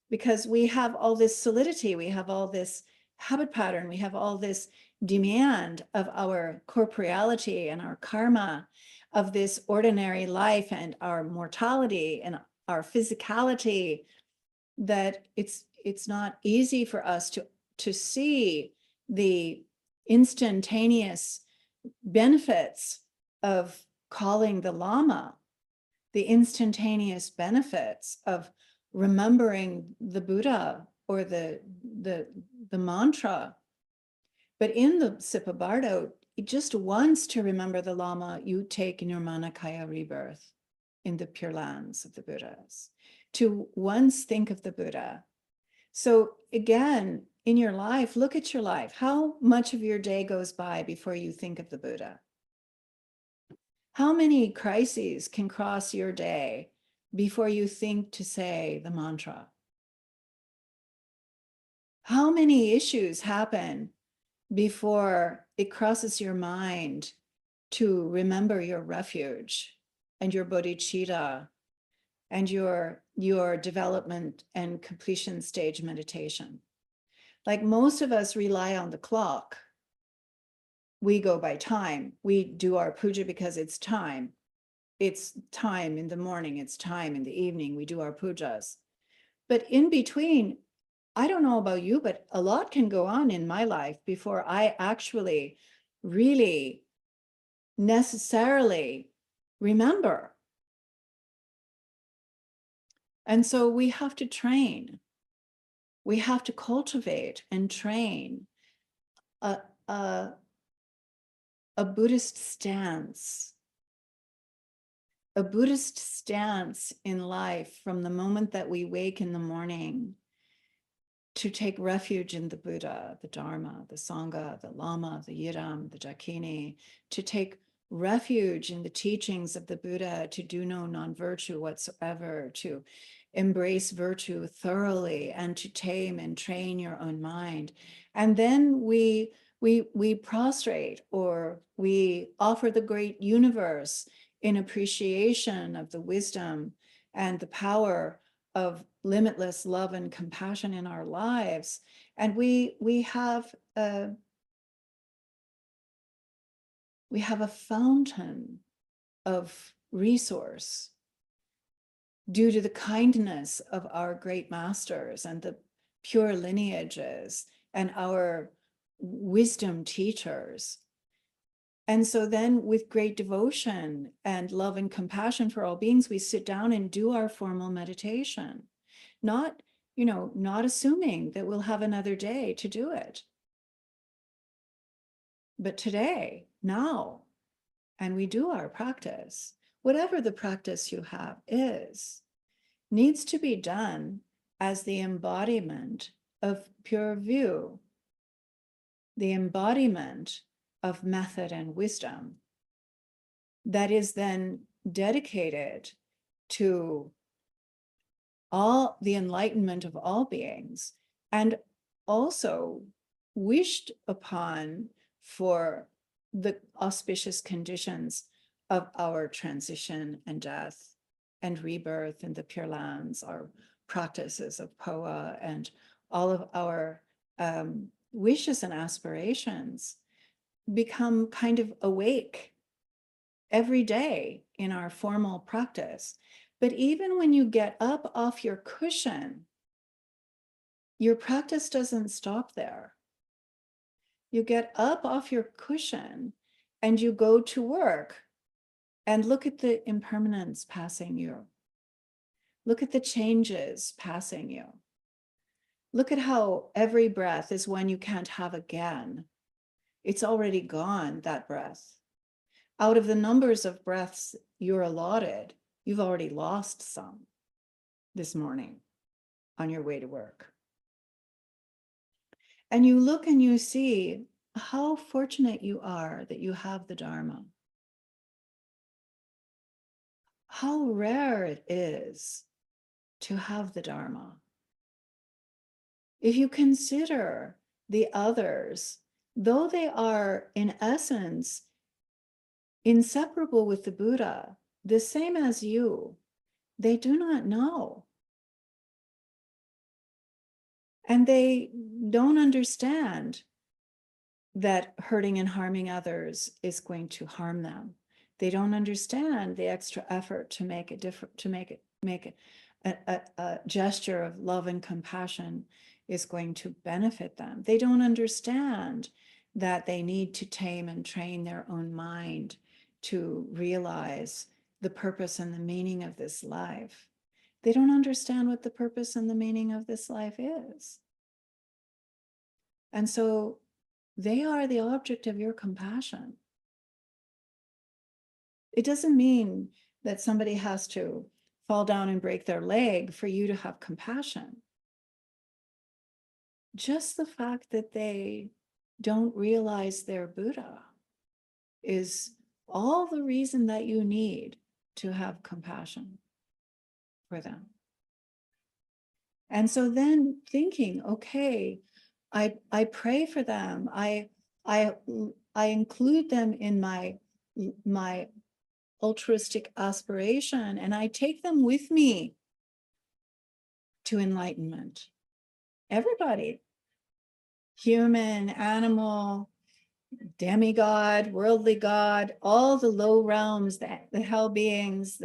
A: because we have all this solidity, we have all this habit pattern, we have all this demand of our corporeality and our karma, of this ordinary life and our mortality and our physicality, that it's not easy for us to see the instantaneous benefits of calling the Lama, the instantaneous benefits of remembering the Buddha or the mantra. But in the Sipa Bardo, just once to remember the Lama, you take Nirmanakaya rebirth in the Pure Lands of the Buddhas. To once think of the Buddha. So again, in your life, look at your life. How much of your day goes by before you think of the Buddha? How many crises can cross your day before you think to say the mantra? How many issues happen before it crosses your mind to remember your refuge and your bodhicitta and your development and completion stage meditation? Like, most of us rely on the clock. We go by time. We do our puja because it's time. It's time in the morning, it's time in the evening, we do our pujas. But in between, I don't know about you, but a lot can go on in my life before I actually really necessarily remember. And so we have to train. We have to cultivate and train a Buddhist stance. A Buddhist stance in life from the moment that we wake in the morning to take refuge in the Buddha, the Dharma, the Sangha, the Lama, the Yiram, the Dakini, to take refuge in the teachings of the Buddha, to do no non-virtue whatsoever, to embrace virtue thoroughly, and to tame and train your own mind. And then we prostrate, or we offer the great universe in appreciation of the wisdom and the power of limitless love and compassion in our lives. And we have a fountain of resource due to the kindness of our great masters and the pure lineages and our wisdom teachers. And so then with great devotion and love and compassion for all beings, we sit down and do our formal meditation, not assuming that we'll have another day to do it. But today, now, and we do our practice, whatever the practice you have is, needs to be done as the embodiment of pure view, the embodiment of method and wisdom that is then dedicated to all the enlightenment of all beings, and also wished upon for the auspicious conditions of our transition and death and rebirth in the Pure Lands, our practices of POA, and all of our wishes and aspirations become kind of awake every day in our formal practice. But even when you get up off your cushion, your practice doesn't stop there. You get up off your cushion and you go to work and look at the impermanence passing you. Look at the changes passing you. Look at how every breath is one you can't have again. It's already gone, that breath. Out of the numbers of breaths you're allotted, you've already lost some this morning on your way to work. And you look and you see how fortunate you are that you have the Dharma. How rare it is to have the Dharma. If you consider the others, though they are in essence inseparable with the Buddha, the same as you, they do not know. And they don't understand that hurting and harming others is going to harm them. They don't understand the extra effort to make a gesture of love and compassion is going to benefit them. They don't understand that they need to tame and train their own mind to realize the purpose and the meaning of this life. They don't understand what the purpose and the meaning of this life is. And so they are the object of your compassion. It doesn't mean that somebody has to fall down and break their leg for you to have compassion. Just the fact that they don't realize they're Buddha is all the reason that you need to have compassion for them. And so then thinking, okay, I pray for them. I include them in my altruistic aspiration, and I take them with me to enlightenment. Everybody, human, animal, demigod, worldly god, all the low realms, the hell beings,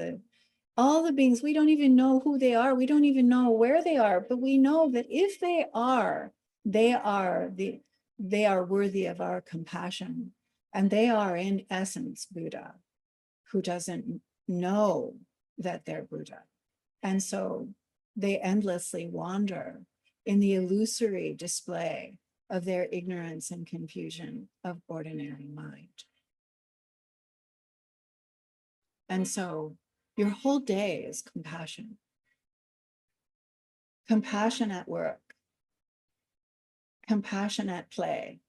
A: all the beings, we don't even know who they are. We don't even know where they are, but we know that if they are worthy of our compassion And they are in essence Buddha, who doesn't know that they're Buddha. And so they endlessly wander in the illusory display of their ignorance and confusion of ordinary mind. And so your whole day is compassion. Compassion at work, compassion at play.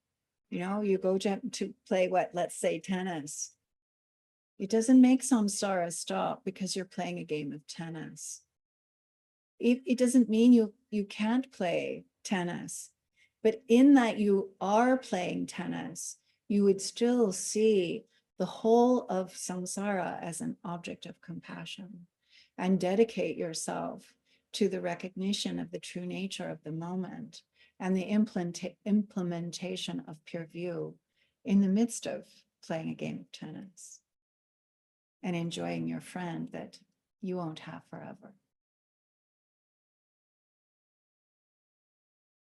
A: You know, you go to play what, let's say tennis. It doesn't make samsara stop because you're playing a game of tennis. It doesn't mean you can't play tennis, but in that you are playing tennis, you would still see the whole of samsara as an object of compassion and dedicate yourself to the recognition of the true nature of the moment and the implementation of pure view in the midst of playing a game of tennis and enjoying your friend that you won't have forever.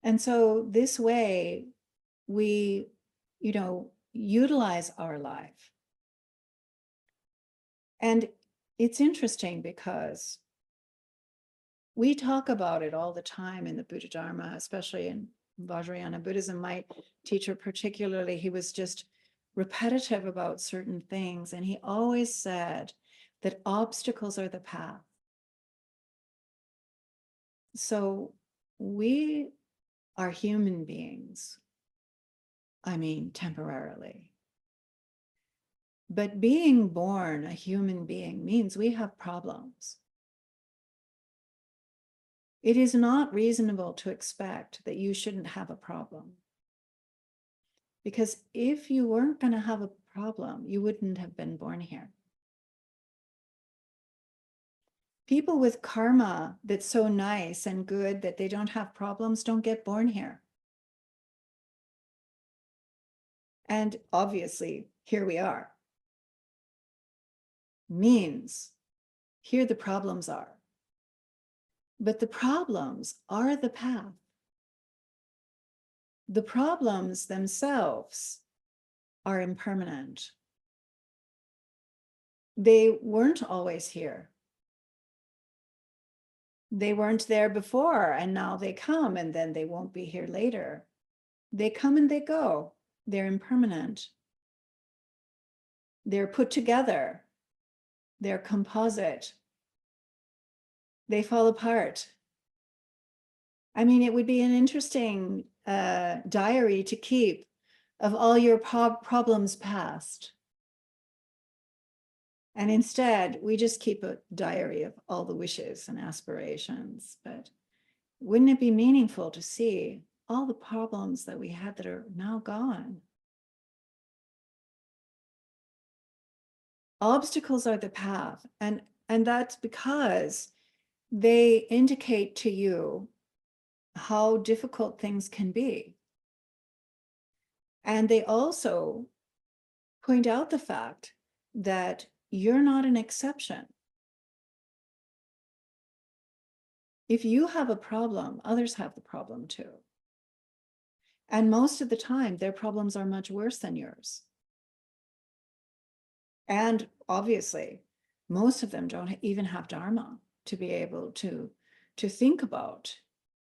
A: And so this way we, utilize our life. And it's interesting because we talk about it all the time in the Buddha Dharma, especially in Vajrayana Buddhism. My teacher particularly, he was just repetitive about certain things. And he always said that obstacles are the path. So we are human beings. I mean, temporarily. But being born a human being means we have problems. It is not reasonable to expect that you shouldn't have a problem. Because if you weren't going to have a problem, you wouldn't have been born here. People with karma that's so nice and good that they don't have problems don't get born here. And obviously, here we are. Means here the problems are. But the problems are the path. The problems themselves are impermanent. They weren't always here. They weren't there before, and now they come, and then they won't be here later. They come and they go. They're impermanent. They're put together. They're composite. They fall apart. I mean, it would be an interesting diary to keep of all your problems past. And instead, we just keep a diary of all the wishes and aspirations. But wouldn't it be meaningful to see all the problems that we had that are now gone? Obstacles are the path. And that's because they indicate to you how difficult things can be. And they also point out the fact that you're not an exception. If you have a problem, others have the problem too. And most of the time, their problems are much worse than yours. And obviously, most of them don't even have Dharma to be able to think about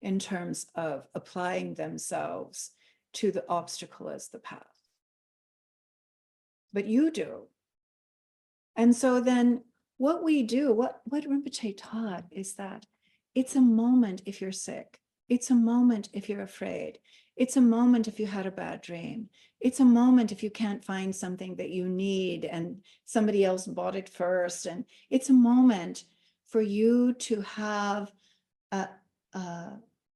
A: in terms of applying themselves to the obstacle as the path. But you do. And so then what we do, what Rinpoche taught is that it's a moment if you're sick. It's a moment if you're afraid. It's a moment if you had a bad dream. It's a moment if you can't find something that you need and somebody else bought it first. And it's a moment for you to have a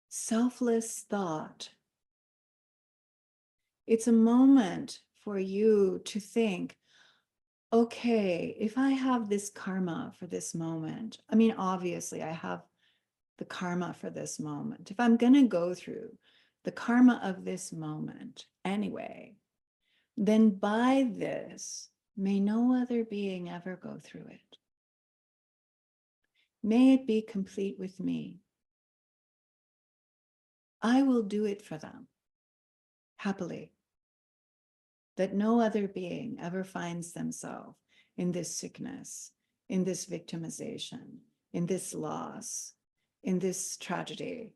A: selfless thought. It's a moment for you to think, okay, if I have this karma for this moment, I mean, obviously I have the karma for this moment. If I'm going to go through the karma of this moment anyway, then by this, may no other being ever go through it. May it be complete with me. I will do it for them, happily. that no other being ever finds themselves in this sickness, in this victimization, in this loss, in this tragedy.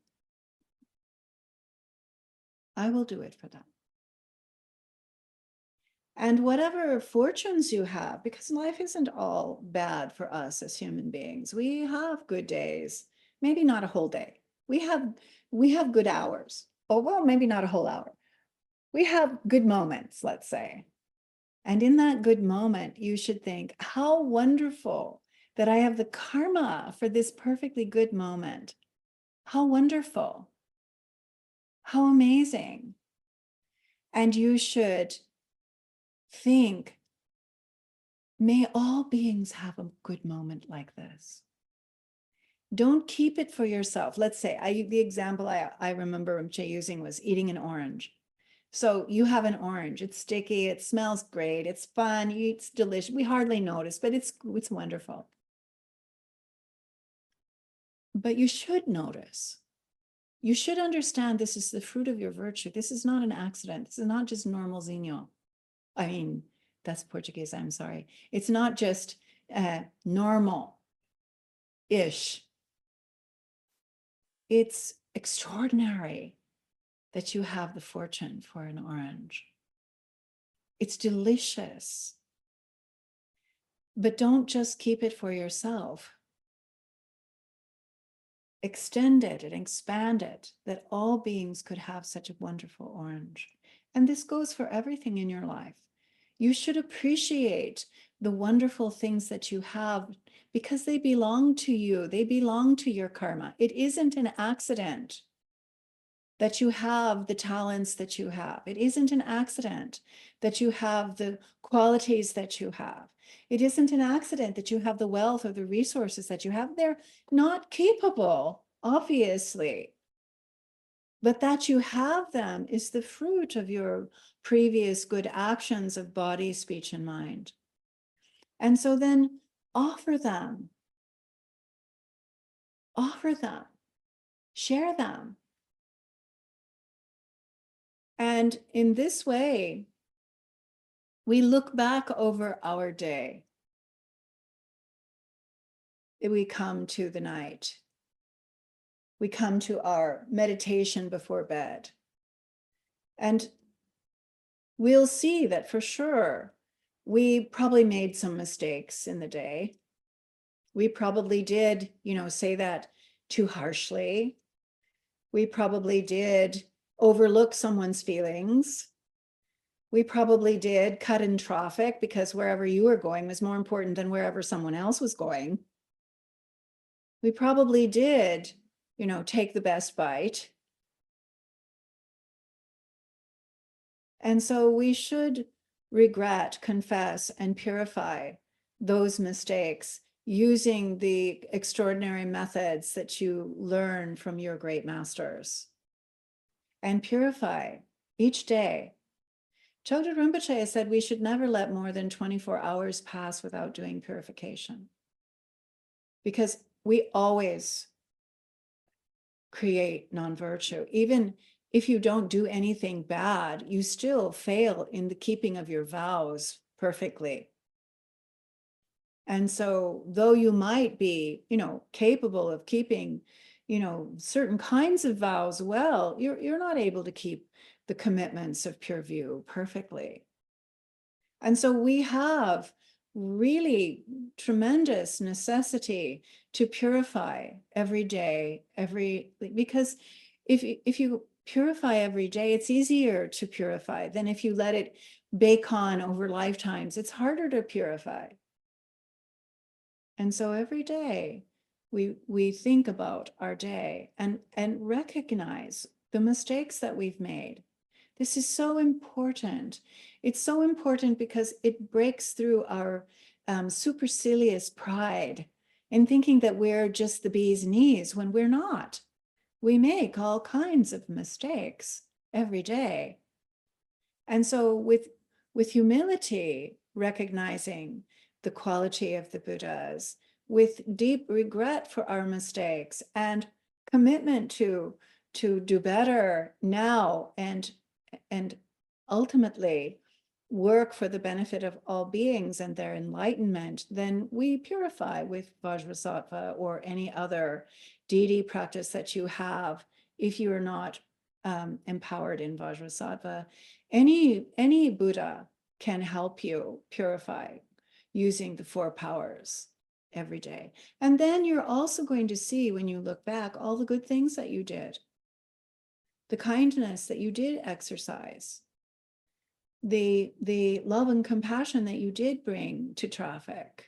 A: I will do it for them. And whatever fortunes you have, because life isn't all bad for us as human beings. We have good days, maybe not a whole day. We have good hours. Oh, well, maybe not a whole hour. We have good moments, let's say. And in that good moment, you should think, how wonderful that I have the karma for this perfectly good moment. How wonderful. How amazing. And you should think, may all beings have a good moment like this. Don't keep it for yourself. Let's say, the example I remember Rinpoche using was eating an orange. So you have an orange, it's sticky, it smells great, it's fun, it's delicious. We hardly notice, but it's wonderful. But you should notice. You should understand this is the fruit of your virtue. This is not an accident. This is not just normalzinho. I mean, that's Portuguese, I'm sorry. It's not just normal-ish. It's extraordinary that you have the fortune for an orange. It's delicious. But don't just keep it for yourself. Extend it and expand it, that all beings could have such a wonderful orange. And this goes for everything in your life. You should appreciate the wonderful things that you have because they belong to you. They belong to your karma. It isn't an accident that you have the talents that you have. It isn't an accident that you have the qualities that you have. It isn't an accident that you have the wealth or the resources that you have. They're not capable, obviously. But that you have them is the fruit of your previous good actions of body, speech, and mind. And so then offer them, share them. And in this way, we look back over our day. We come to the night. We come to our meditation before bed. And we'll see that for sure, we probably made some mistakes in the day. We probably did, say that too harshly. We probably did overlook someone's feelings. We probably did cut in traffic because wherever you were going was more important than wherever someone else was going. We probably did, take the best bite. And so we should regret, confess, and purify those mistakes using the extraordinary methods that you learn from your great masters. And purify each day. Chagdud Rinpoche said we should never let more than 24 hours pass without doing purification. Because we always create non-virtue. Even if you don't do anything bad, you still fail in the keeping of your vows perfectly. And so though you might be, capable of keeping, certain kinds of vows well, you're not able to keep the commitments of pure view perfectly. And so we have really tremendous necessity to purify every day, because if you purify every day, it's easier to purify than if you let it bake on over lifetimes. It's harder to purify. And so every day we think about our day and recognize the mistakes that we've made. This is so important. It's so important because it breaks through our supercilious pride in thinking that we're just the bee's knees when we're not. We make all kinds of mistakes every day. And so with humility, recognizing the quality of the Buddhas, with deep regret for our mistakes and commitment to do better now and ultimately work for the benefit of all beings and their enlightenment, then we purify with Vajrasattva or any other deity practice that you have. If you are not empowered in Vajrasattva, any Buddha can help you purify using the 4 powers every day. And then you're also going to see, when you look back, all the good things that you did, the kindness that you did exercise, the love and compassion that you did bring to traffic,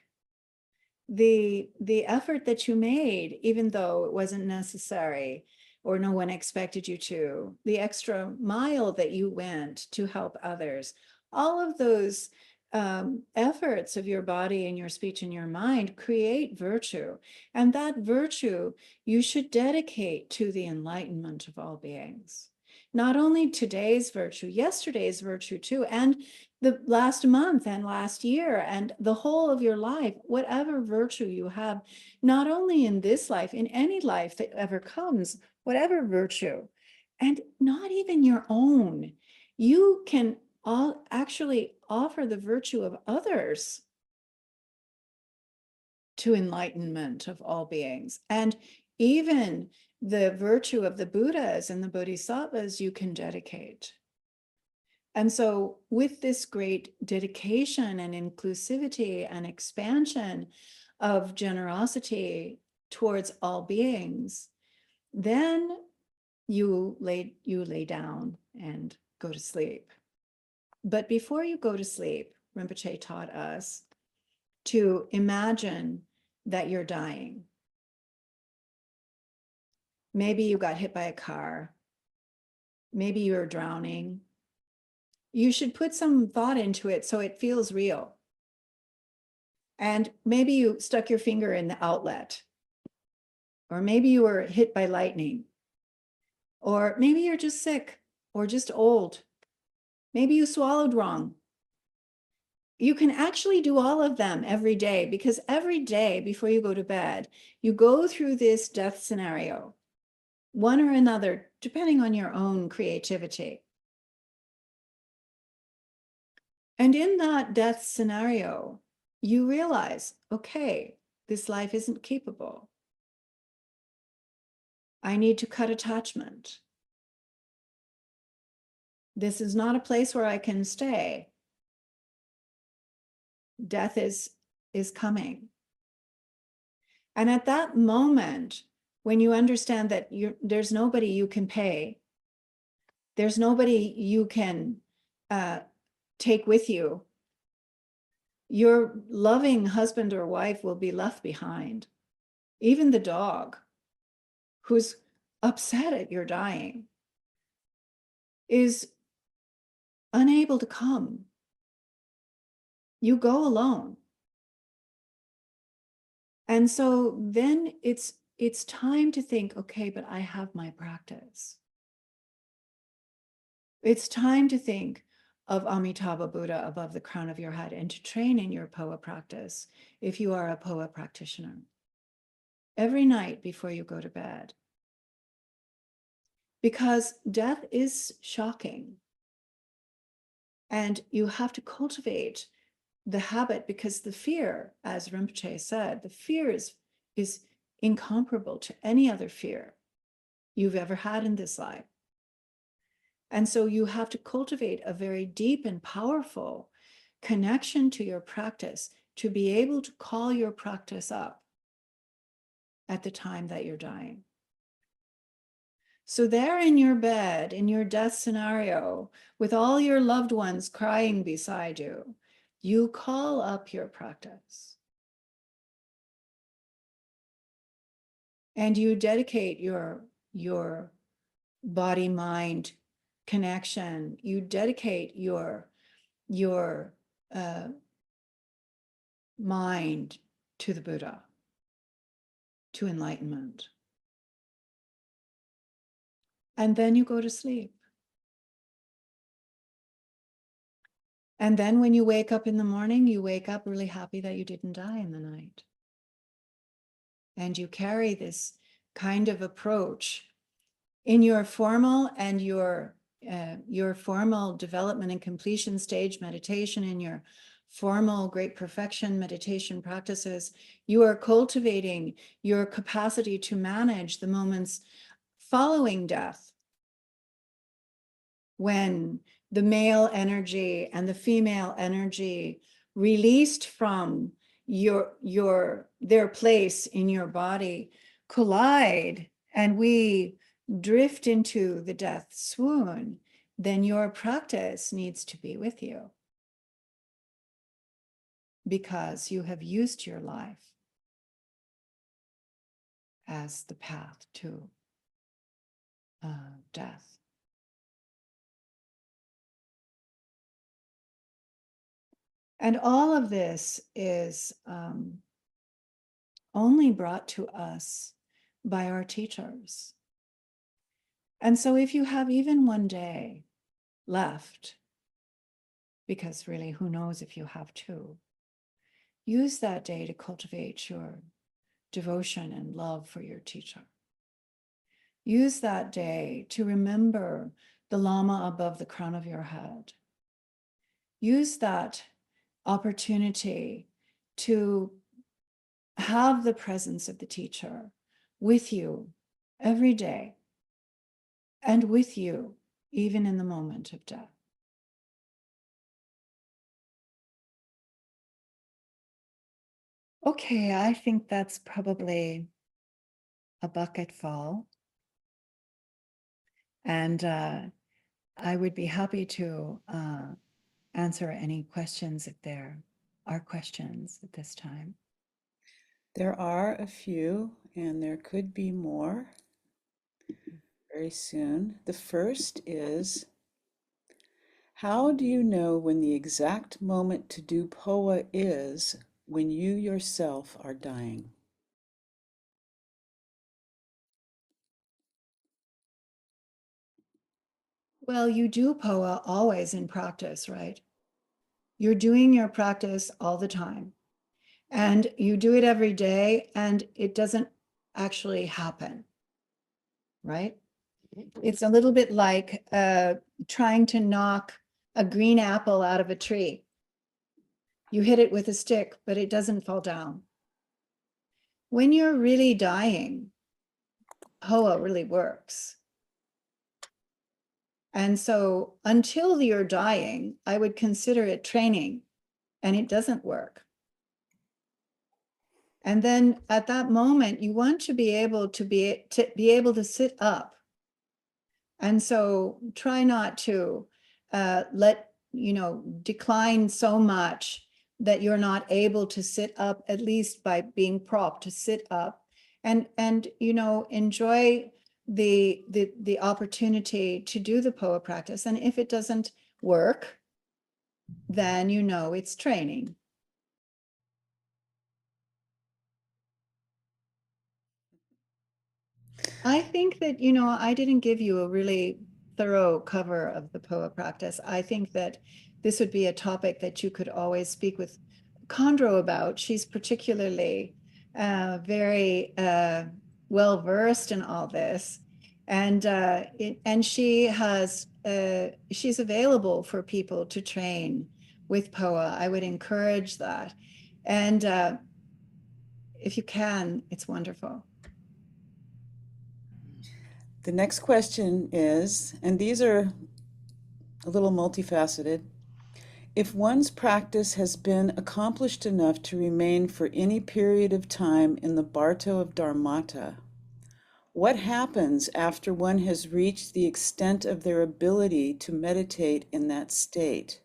A: the effort that you made, even though it wasn't necessary or no one expected you to, the extra mile that you went to help others, all of those efforts of your body and your speech and your mind create virtue. And that virtue you should dedicate to the enlightenment of all beings. Not only today's virtue, yesterday's virtue too, and the last month and last year and the whole of your life, whatever virtue you have, not only in this life, in any life that ever comes, whatever virtue, and not even your own, you can actually offer the virtue of others to enlightenment of all beings. And even the virtue of the Buddhas and the Bodhisattvas you can dedicate. And so with this great dedication and inclusivity and expansion of generosity towards all beings, then you lay down and go to sleep. But before you go to sleep, Rinpoche taught us to imagine that you're dying. Maybe you got hit by a car. Maybe you're drowning. You should put some thought into it so it feels real. And maybe you stuck your finger in the outlet. Or maybe you were hit by lightning. Or maybe you're just sick or just old. Maybe you swallowed wrong. You can actually do all of them every day, because every day before you go to bed, you go through this death scenario, one or another, depending on your own creativity. And in that death scenario, you realize, okay, this life isn't keepable. I need to cut attachment. This is not a place where I can stay. Death is coming. And at that moment, when you understand that there's nobody you can pay, there's nobody you can take with you, your loving husband or wife will be left behind. Even the dog, who's upset at your dying, is unable to come. You go alone. And so then it's time to think, okay, but I have my practice. It's time to think of Amitabha Buddha above the crown of your head and to train in your POA practice if you are a POA practitioner. Every night before you go to bed. Because death is shocking. And you have to cultivate the habit, because the fear, as Rinpoche said, the fear is incomparable to any other fear you've ever had in this life. And so you have to cultivate a very deep and powerful connection to your practice to be able to call your practice up at the time that you're dying. So there in your bed, in your death scenario, with all your loved ones crying beside you, you call up your practice. And you dedicate your body-mind connection. You dedicate your mind to the Buddha, to enlightenment. And then you go to sleep. And then when you wake up in the morning, you wake up really happy that you didn't die in the night. And you carry this kind of approach in your formal and your your formal development and completion stage meditation, in your formal great perfection meditation practices, you are cultivating your capacity to manage the moments following death, when the male energy and the female energy released from their place in your body collide, and we drift into the death swoon, then your practice needs to be with you, because you have used your life as the path to death. And all of this is only brought to us by our teachers. And so if you have even one day left, because really, who knows if you have two, use that day to cultivate your devotion and love for your teacher. Use that day to remember the Lama above the crown of your head. Use that opportunity to have the presence of the teacher with you every day, and with you even in the moment of death. Okay, I think that's probably a bucket full. And I would be happy to answer any questions if there are questions at this time.
B: There are a few, and there could be more very soon. The first is, how do you know when the exact moment to do POA is when you yourself are dying?
A: Well, you do POA always in practice, right? You're doing your practice all the time, and you do it every day, and it doesn't actually happen, right? It's a little bit like trying to knock a green apple out of a tree. You hit it with a stick, but it doesn't fall down. When you're really dying, POA really works. And so until you're dying, I would consider it training, and it doesn't work. And then at that moment, you want to be able to sit up. And so try not to decline so much that you're not able to sit up, at least by being propped to sit up, and enjoy the opportunity to do the POA practice. And if it doesn't work, then it's training. I think that, I didn't give you a really thorough cover of the POA practice. I think that this would be a topic that you could always speak with Chondro about. She's particularly very well versed in all this, and she's available for people to train with POA. I would encourage that, and if you can, it's wonderful.
B: The next question is, and these are a little multifaceted, if one's practice has been accomplished enough to remain for any period of time in the Barto of Dharmata, what happens after one has reached the extent of their ability to meditate in that state?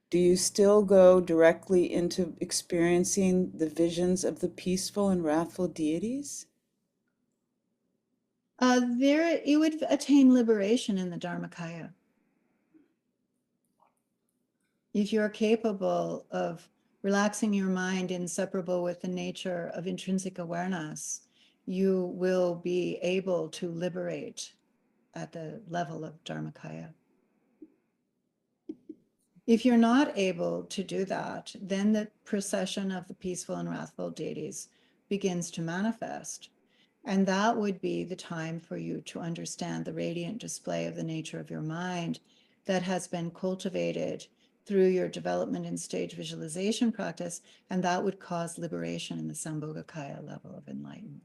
B: Do you still go directly into experiencing the visions of the peaceful and wrathful deities?
A: There, you would attain liberation in the Dharmakaya. If you're capable of relaxing your mind inseparable with the nature of intrinsic awareness, you will be able to liberate at the level of Dharmakaya. If you're not able to do that, then the procession of the peaceful and wrathful deities begins to manifest. And that would be the time for you to understand the radiant display of the nature of your mind that has been cultivated through your development in stage visualization practice, and that would cause liberation in the Sambhogakaya level of enlightenment.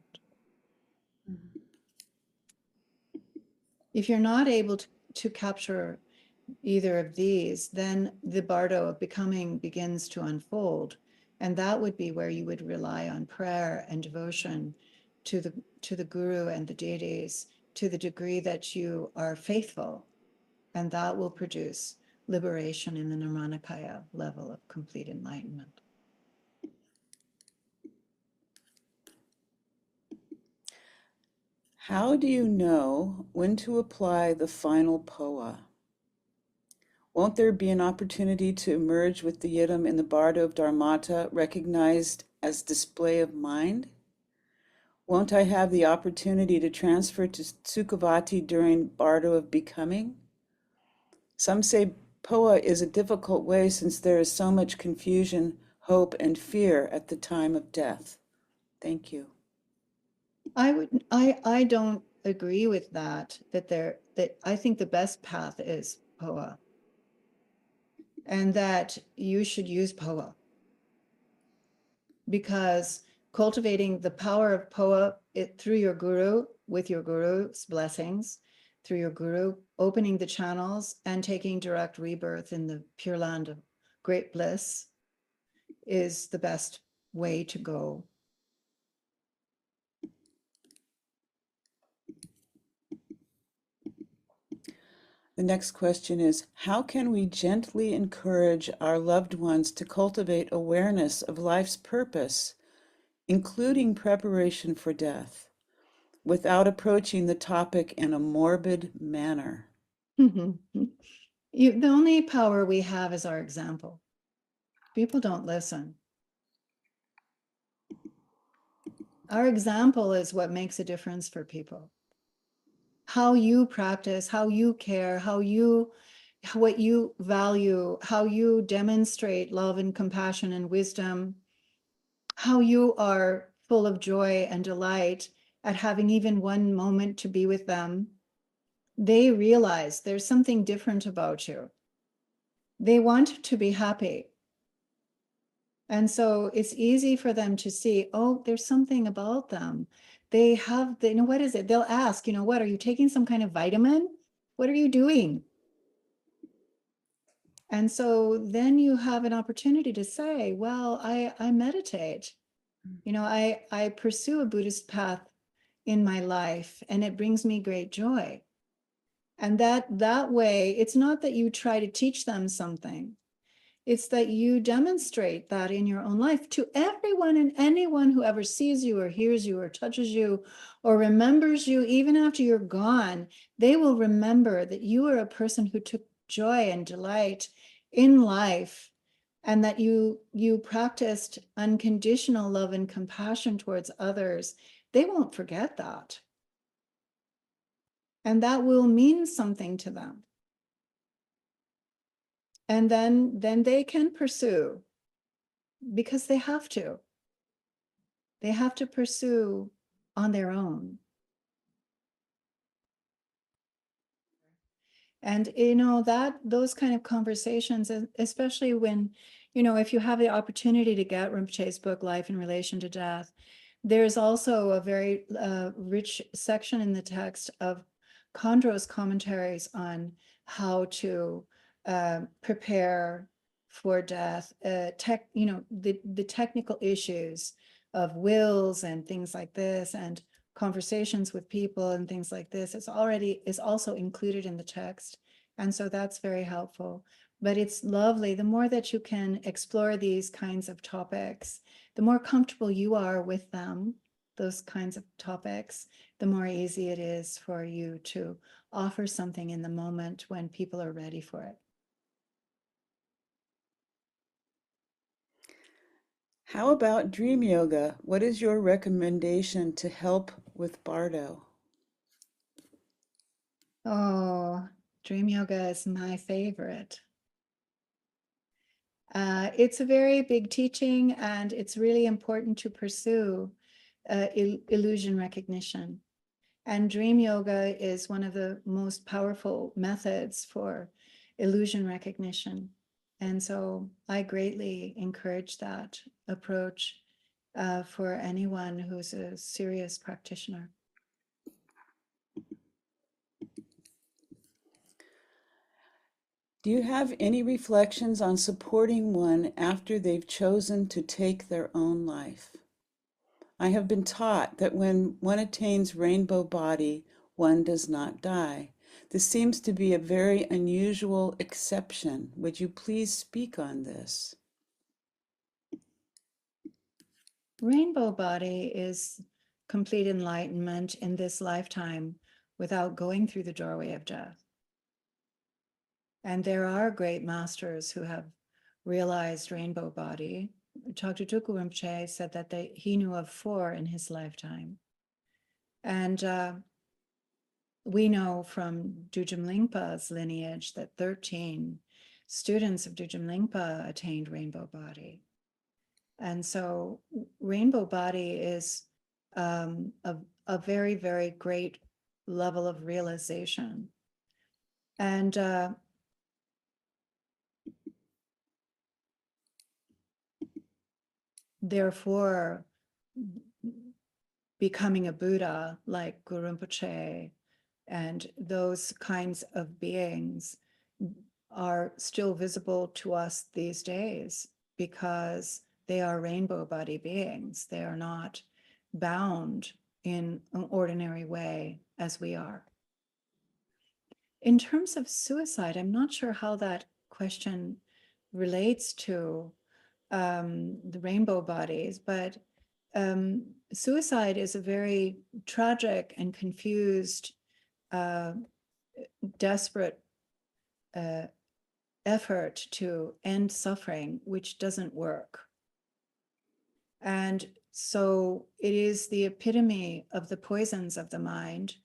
A: If you're not able to capture either of these, then the bardo of becoming begins to unfold, and that would be where you would rely on prayer and devotion to the guru and the deities to the degree that you are faithful, and that will produce liberation in the Nirmanakaya level of complete enlightenment.
B: How do you know when to apply the final poa? Won't there be an opportunity to emerge with the yidam in the bardo of dharmata recognized as display of mind? Won't I have the opportunity to transfer to Sukhavati during bardo of becoming? Some say poa is a difficult way since there is so much confusion, hope, and fear at the time of death. Thank you.
A: I don't agree with that I think the best path is poa, and that you should use poa, because cultivating the power of poa through your guru, with your guru's blessings, through your guru, opening the channels and taking direct rebirth in the pure land of great bliss is the best way to go.
B: The next question is, how can we gently encourage our loved ones to cultivate awareness of life's purpose, including preparation for death, without approaching the topic in a morbid manner?
A: The only power we have is our example. People don't listen. Our example is what makes a difference for people. How you practice, how you care, what you value, how you demonstrate love and compassion and wisdom, how you are full of joy and delight at having even one moment to be with them. They realize there's something different about you. They want to be happy. And so it's easy for them to see, oh, there's something about them. They know, what is it? They'll ask, what, are you taking some kind of vitamin? What are you doing? And so then you have an opportunity to say, well, I meditate. I pursue a Buddhist path in my life, and it brings me great joy. And that way, it's not that you try to teach them something. It's that you demonstrate that in your own life to everyone and anyone who ever sees you or hears you or touches you or remembers you, even after you're gone. They will remember that you are a person who took joy and delight in life, and that you practiced unconditional love and compassion towards others. They won't forget that. And that will mean something to them. And then they can pursue, because they have to. They have to pursue on their own. And those kind of conversations, especially when, if you have the opportunity to get Rinpoche's book, Life in Relation to Death, there's also a very rich section in the text of Khandro's commentaries on how to prepare for death, the technical issues of wills and things like this, and conversations with people and things like this. Is also included in the text. And so that's very helpful. But it's lovely. The more that you can explore these kinds of topics, the more comfortable you are with them, those kinds of topics, the more easy it is for you to offer something in the moment when people are ready for it.
B: How about dream yoga? What is your recommendation to help with bardo?
A: Oh, dream yoga is my favorite. It's a very big teaching, and it's really important to pursue, illusion recognition. And dream yoga is one of the most powerful methods for illusion recognition. And so I greatly encourage that approach for anyone who's a serious practitioner.
B: Do you have any reflections on supporting one after they've chosen to take their own life? I have been taught that when one attains rainbow body, one does not die. This seems to be a very unusual exception. Would you please speak on this?
A: Rainbow body is complete enlightenment in this lifetime without going through the doorway of death. And there are great masters who have realized rainbow body. Chagdud Tulku Rinpoche said that he knew of 4 in his lifetime. And we know from Dudjom Lingpa's lineage that 13 students of Dudjom Lingpa attained rainbow body. And so rainbow body is a very, very great level of realization. And therefore, becoming a Buddha like Guru Rinpoche and those kinds of beings are still visible to us these days because they are rainbow body beings. They are not bound in an ordinary way as we are. In terms of suicide, I'm not sure how that question relates to the rainbow bodies, but suicide is a very tragic and confused, desperate effort to end suffering, which doesn't work. And so it is the epitome of the poisons of the mind,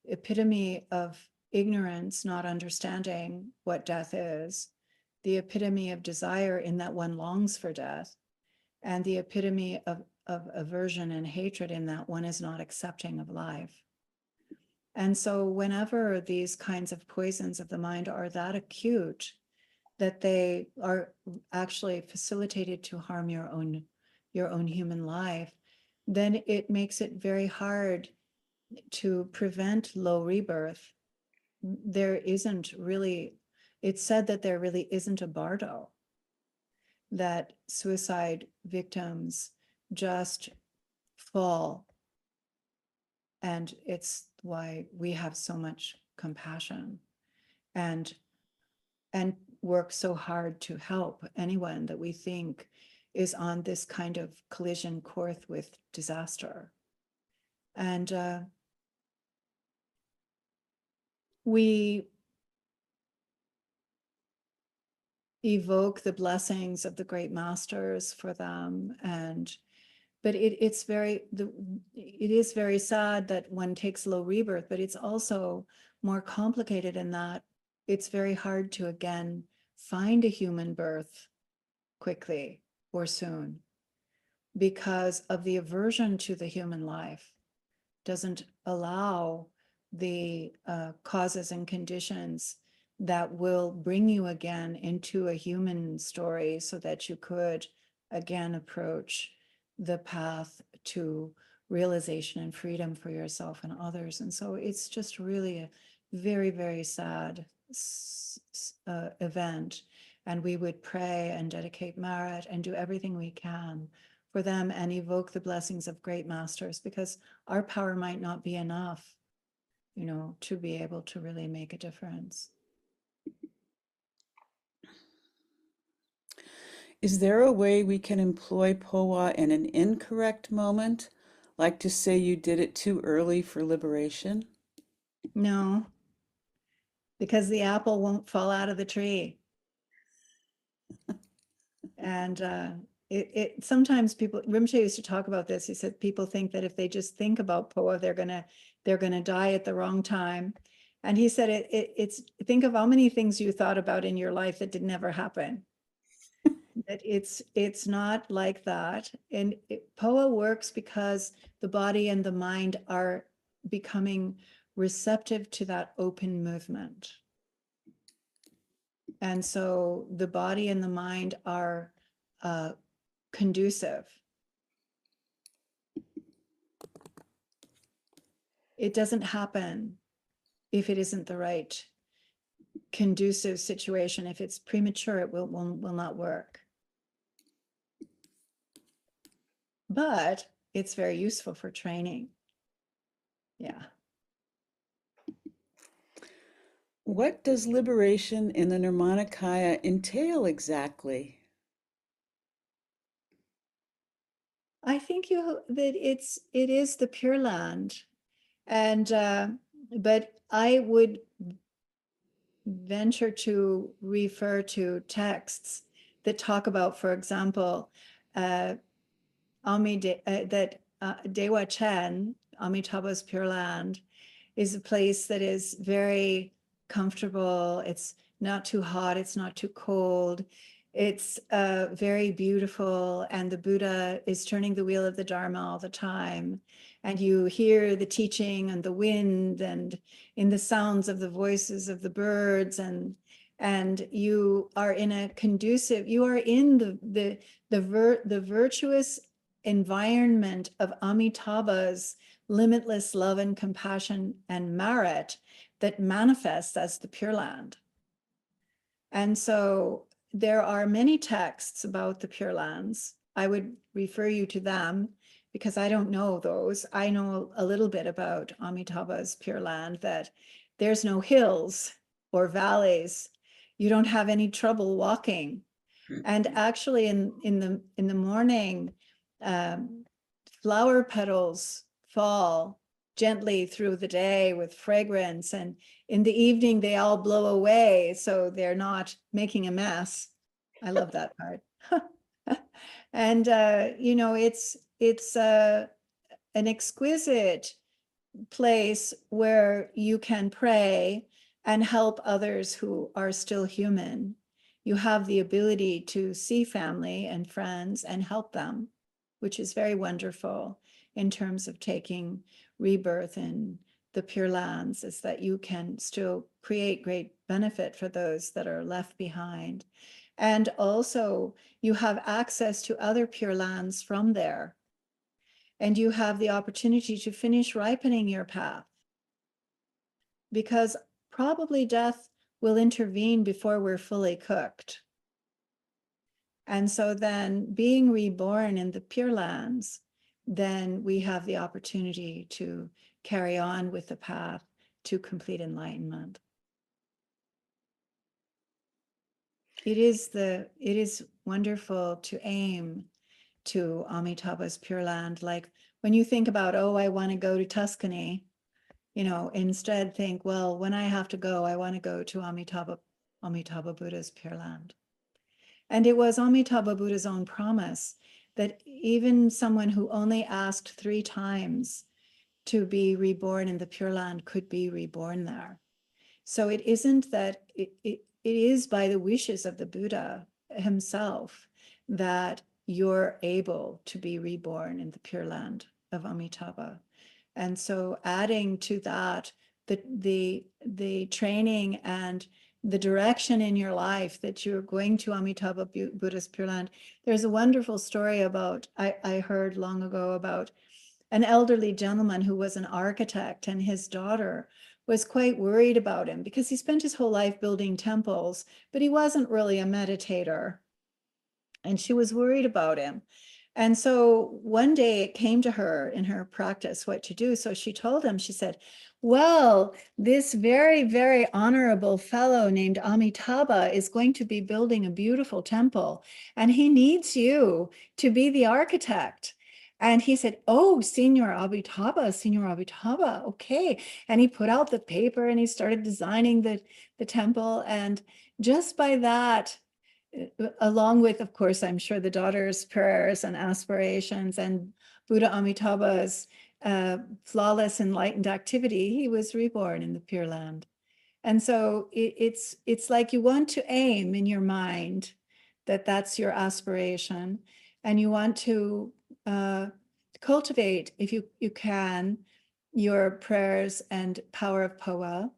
A: epitome of ignorance, not understanding what death is, the epitome of desire in that one longs for death, and the epitome of aversion and hatred in that one is not accepting of life. And so whenever these kinds of poisons of the mind are that acute that they are actually facilitated to harm your own human life, then it makes it very hard to prevent low rebirth. There isn't really, it's said that there really isn't a bardo, that suicide victims just fall. And it's why we have so much compassion and work so hard to help anyone that we think is on this kind of collision course with disaster. And we evoke the blessings of the great masters for them. But it is very sad that one takes low rebirth, but it's also more complicated in that it's very hard to again find a human birth quickly or soon because of the aversion to the human life doesn't allow the causes and conditions that will bring you again into a human story so that you could again approach the path to realization and freedom for yourself and others. And so it's just really a very, very sad event. And we would pray and dedicate merit and do everything we can for them and evoke the blessings of great masters, because our power might not be enough, to be able to really make a difference.
B: Is there a way we can employ powa in an incorrect moment, like to say you did it too early for liberation?
A: No, because the apple won't fall out of the tree. And it sometimes people, Rinpoche used to talk about this. He said people think that if they just think about poa, they're gonna die at the wrong time. And he said it's think of how many things you thought about in your life that didn't ever happen. that it's not like that. And POA works because the body and the mind are becoming receptive to that open movement. And so the body and the mind are conducive. It doesn't happen if it isn't the right conducive situation. If it's premature, it will not work. But it's very useful for training. Yeah.
B: What does liberation in the Nirmanakaya entail exactly?
A: I think that it is the Pure Land, and but I would venture to refer to texts that talk about, for example, Dewa Chen, Amitabha's Pure Land, is a place that is very comfortable. It's not too hot, it's not too cold. It's very beautiful, and the Buddha is turning the wheel of the Dharma all the time. And you hear the teaching and the wind and in the sounds of the voices of the birds, and you are in a conducive, you are in the virtuous environment of Amitabha's limitless love and compassion and merit that manifests as the Pure Land. And so there are many texts about the Pure Lands. I would refer you to them because I don't know those. I know a little bit about Amitabha's Pure Land, that there's no hills or valleys. You don't have any trouble walking. And actually in the morning, flower petals fall gently through the day with fragrance, and in the evening they all blow away, so they're not making a mess. I love that part. And you know, it's an exquisite place where you can pray and help others who are still human. You have the ability to see family and friends and help them, which is very wonderful in terms of taking rebirth in the Pure Lands, is that you can still create great benefit for those that are left behind. And also you have access to other Pure Lands from there. And you have the opportunity to finish ripening your path, because probably death will intervene before we're fully cooked. And so then being reborn in the Pure Lands, then we have the opportunity to carry on with the path to complete enlightenment. It is wonderful to aim to Amitabha's Pure Land. Like when you think about, oh, I want to go to Tuscany, you know, instead think, well, when I have to go, I want to go to Amitabha Buddha's Pure Land. And it was Amitabha Buddha's own promise that even someone who only asked 3 times to be reborn in the Pure Land could be reborn there. So it isn't that, it is by the wishes of the Buddha himself that you're able to be reborn in the Pure Land of Amitabha. And so adding to that, the training and the direction in your life that you're going to Amitabha Buddha's Pure Land. There's a wonderful story about, I heard long ago about an elderly gentleman who was an architect, and his daughter was quite worried about him because he spent his whole life building temples, but he wasn't really a meditator. And she was worried about him. And so one day it came to her in her practice what to do. So she told him, she said, well, this very, very honorable fellow named Amitabha is going to be building a beautiful temple, and he needs you to be the architect. And he said, oh, Senor Amitabha, okay. And he put out the paper and he started designing the temple. And just by that, along with, of course, I'm sure the daughter's prayers and aspirations and Buddha Amitabha's flawless enlightened activity, he was reborn in the Pure Land. And so it's like you want to aim in your mind that that's your aspiration, and you want to cultivate, if you can, your prayers and power of Poa,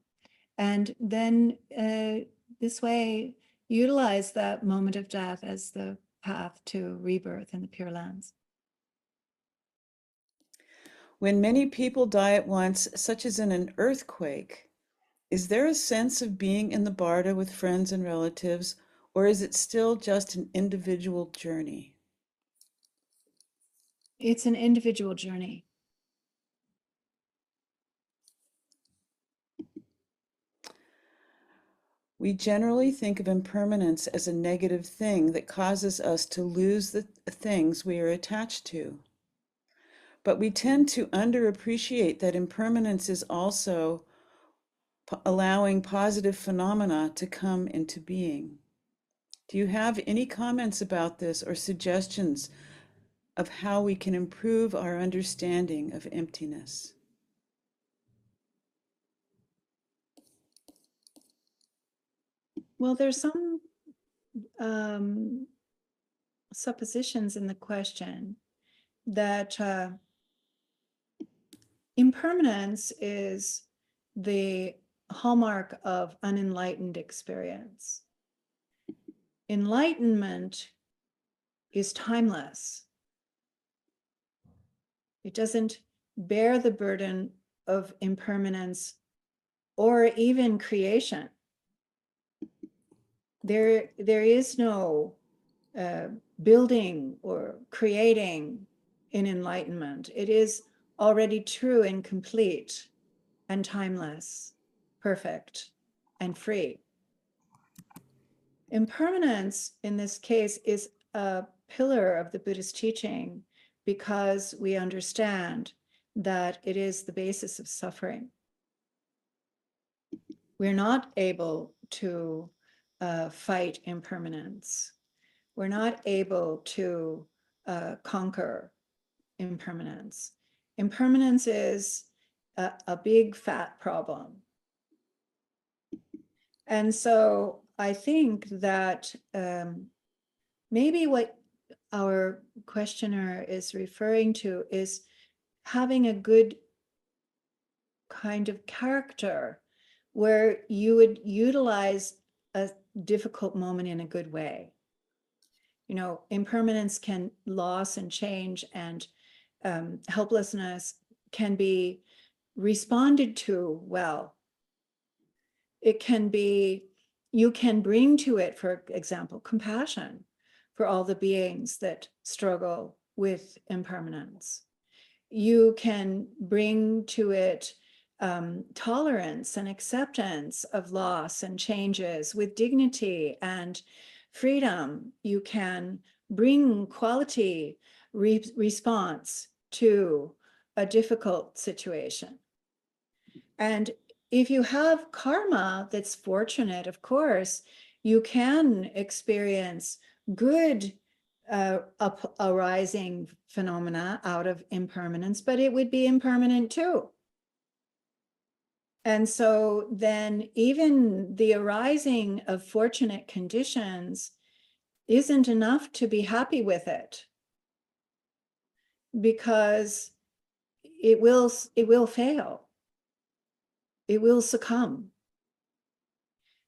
A: and then this way utilize that moment of death as the path to rebirth in the Pure Lands.
B: When many people die at once, such as in an earthquake, is there a sense of being in the Barda with friends and relatives, or is it still just an individual journey?
A: It's an individual journey.
B: We generally think of impermanence as a negative thing that causes us to lose the things we are attached to. But we tend to underappreciate that impermanence is also allowing positive phenomena to come into being. Do you have any comments about this or suggestions of how we can improve our understanding of emptiness?
A: Well, there's some suppositions in the question that impermanence is the hallmark of unenlightened experience. Enlightenment is timeless. It doesn't bear the burden of impermanence or even creation. There is no building or creating in enlightenment. It is already true and complete and timeless, perfect and free. Impermanence in this case is a pillar of the Buddhist teaching because we understand that it is the basis of suffering. We're not able to fight impermanence. We're not able to conquer impermanence. Impermanence is a big fat problem. And so I think that maybe what our questioner is referring to is having a good kind of character where you would utilize a difficult moment in a good way. You know, impermanence can, loss and change and helplessness can be responded to well. It can be, you can bring to it, for example, compassion for all the beings that struggle with impermanence. You can bring to it tolerance and acceptance of loss and changes with dignity and freedom. You can bring quality response to a difficult situation. And if you have karma that's fortunate, of course, you can experience good arising phenomena out of impermanence, but it would be impermanent too. And so then even the arising of fortunate conditions isn't enough to be happy with it, because it will fail. It will succumb.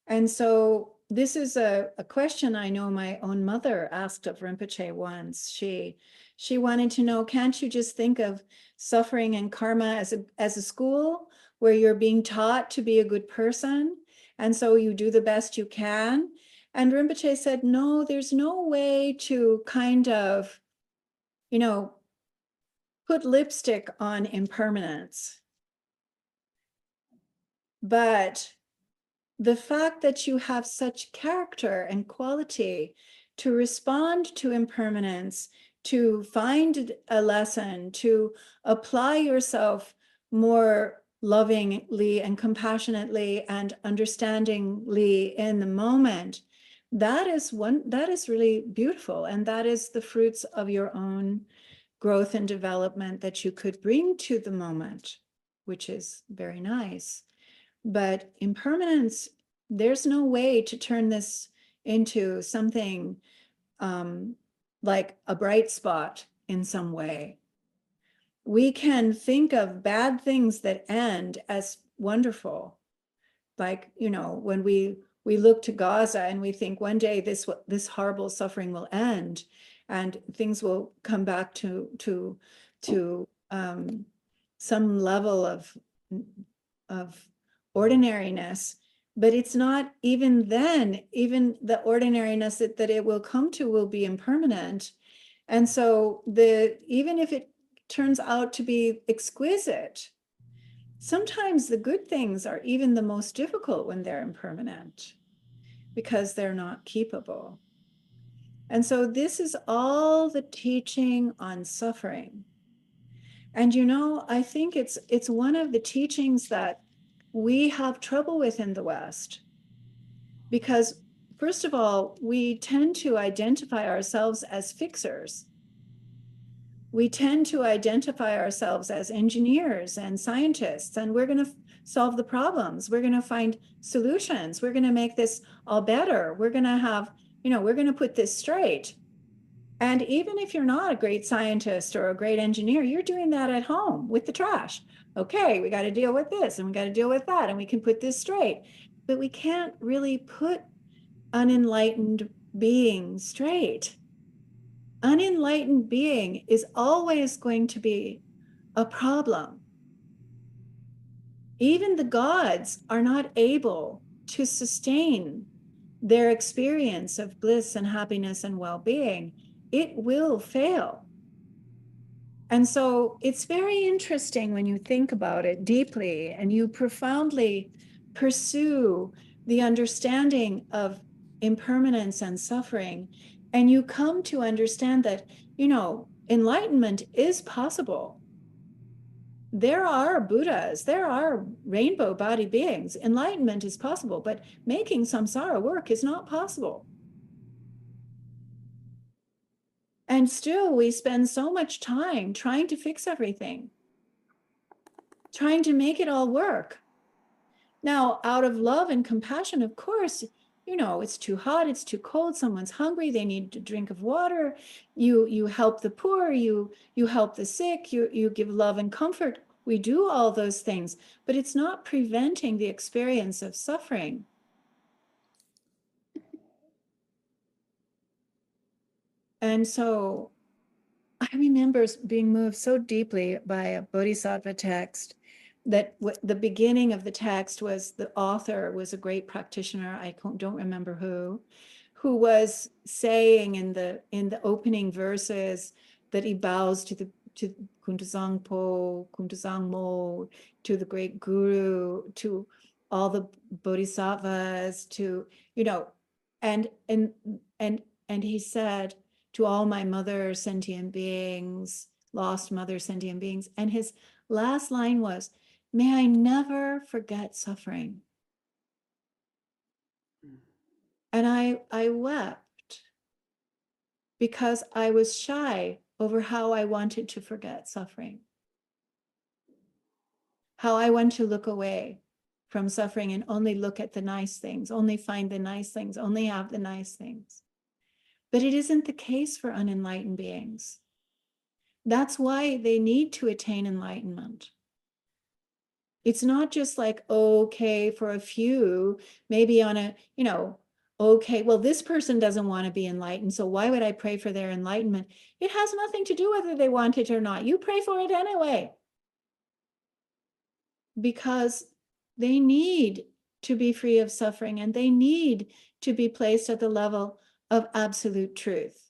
A: And so this is a question I know my own mother asked of Rinpoche once. She wanted to know, can't you just think of suffering and karma as a school where you're being taught to be a good person, and so you do the best you can? And Rinpoche said, no, there's no way to kind of, you know, put lipstick on impermanence. But the fact that you have such character and quality to respond to impermanence, to find a lesson, to apply yourself more lovingly and compassionately and understandingly in the moment, that is really beautiful. And that is the fruits of your own growth and development that you could bring to the moment, which is very nice. But impermanence, there's no way to turn this into something like a bright spot in some way. We can think of bad things that end as wonderful. Like, you know, when we look to Gaza and we think one day this horrible suffering will end and things will come back to some level of ordinariness. But it's not even then, even the ordinariness that it will come to will be impermanent. And so even if it turns out to be exquisite, sometimes the good things are even the most difficult when they're impermanent because they're not keepable. And so this is all the teaching on suffering. And you know, I think it's one of the teachings that we have trouble with in the West. Because first of all, we tend to identify ourselves as fixers. We tend to identify ourselves as engineers and scientists, and we're going to solve the problems. We're going to find solutions. We're going to make this all better. We're going to have, you know, we're going to put this straight. And even if you're not a great scientist or a great engineer, you're doing that at home with the trash. Okay, we got to deal with this and we got to deal with that, and we can put this straight. But we can't really put unenlightened being straight. Unenlightened being is always going to be a problem. Even the gods are not able to sustain their experience of bliss and happiness and well-being. It will fail. And so it's very interesting when you think about it deeply and you profoundly pursue the understanding of impermanence and suffering, and you come to understand that, you know, enlightenment is possible. There are Buddhas, there are rainbow body beings. Enlightenment is possible, but making samsara work is not possible. And still, we spend so much time trying to fix everything, trying to make it all work. Now, out of love and compassion, of course, you know, it's too hot, it's too cold, someone's hungry, they need a drink of water. You help the poor, you help the sick, you give love and comfort. We do all those things, but it's not preventing the experience of suffering. And so I remember being moved so deeply by a Bodhisattva text that the beginning of the text was, the author was a great practitioner, I don't remember who was saying in the opening verses that he bows to Kuntuzang Po, Kuntuzang Mo, to the great guru, to all the bodhisattvas, to, you know, and he said, to all my mother sentient beings, lost mother sentient beings. And his last line was, may I never forget suffering. And I wept because I was shy over how I wanted to forget suffering, how I want to look away from suffering and only look at the nice things, only find the nice things, only have the nice things. But it isn't the case for unenlightened beings. That's why they need to attain enlightenment. It's not just like, okay, for a few, maybe on a, you know, okay, well, this person doesn't want to be enlightened, so why would I pray for their enlightenment? It has nothing to do whether they want it or not. You pray for it anyway. Because they need to be free of suffering and they need to be placed at the level of absolute truth,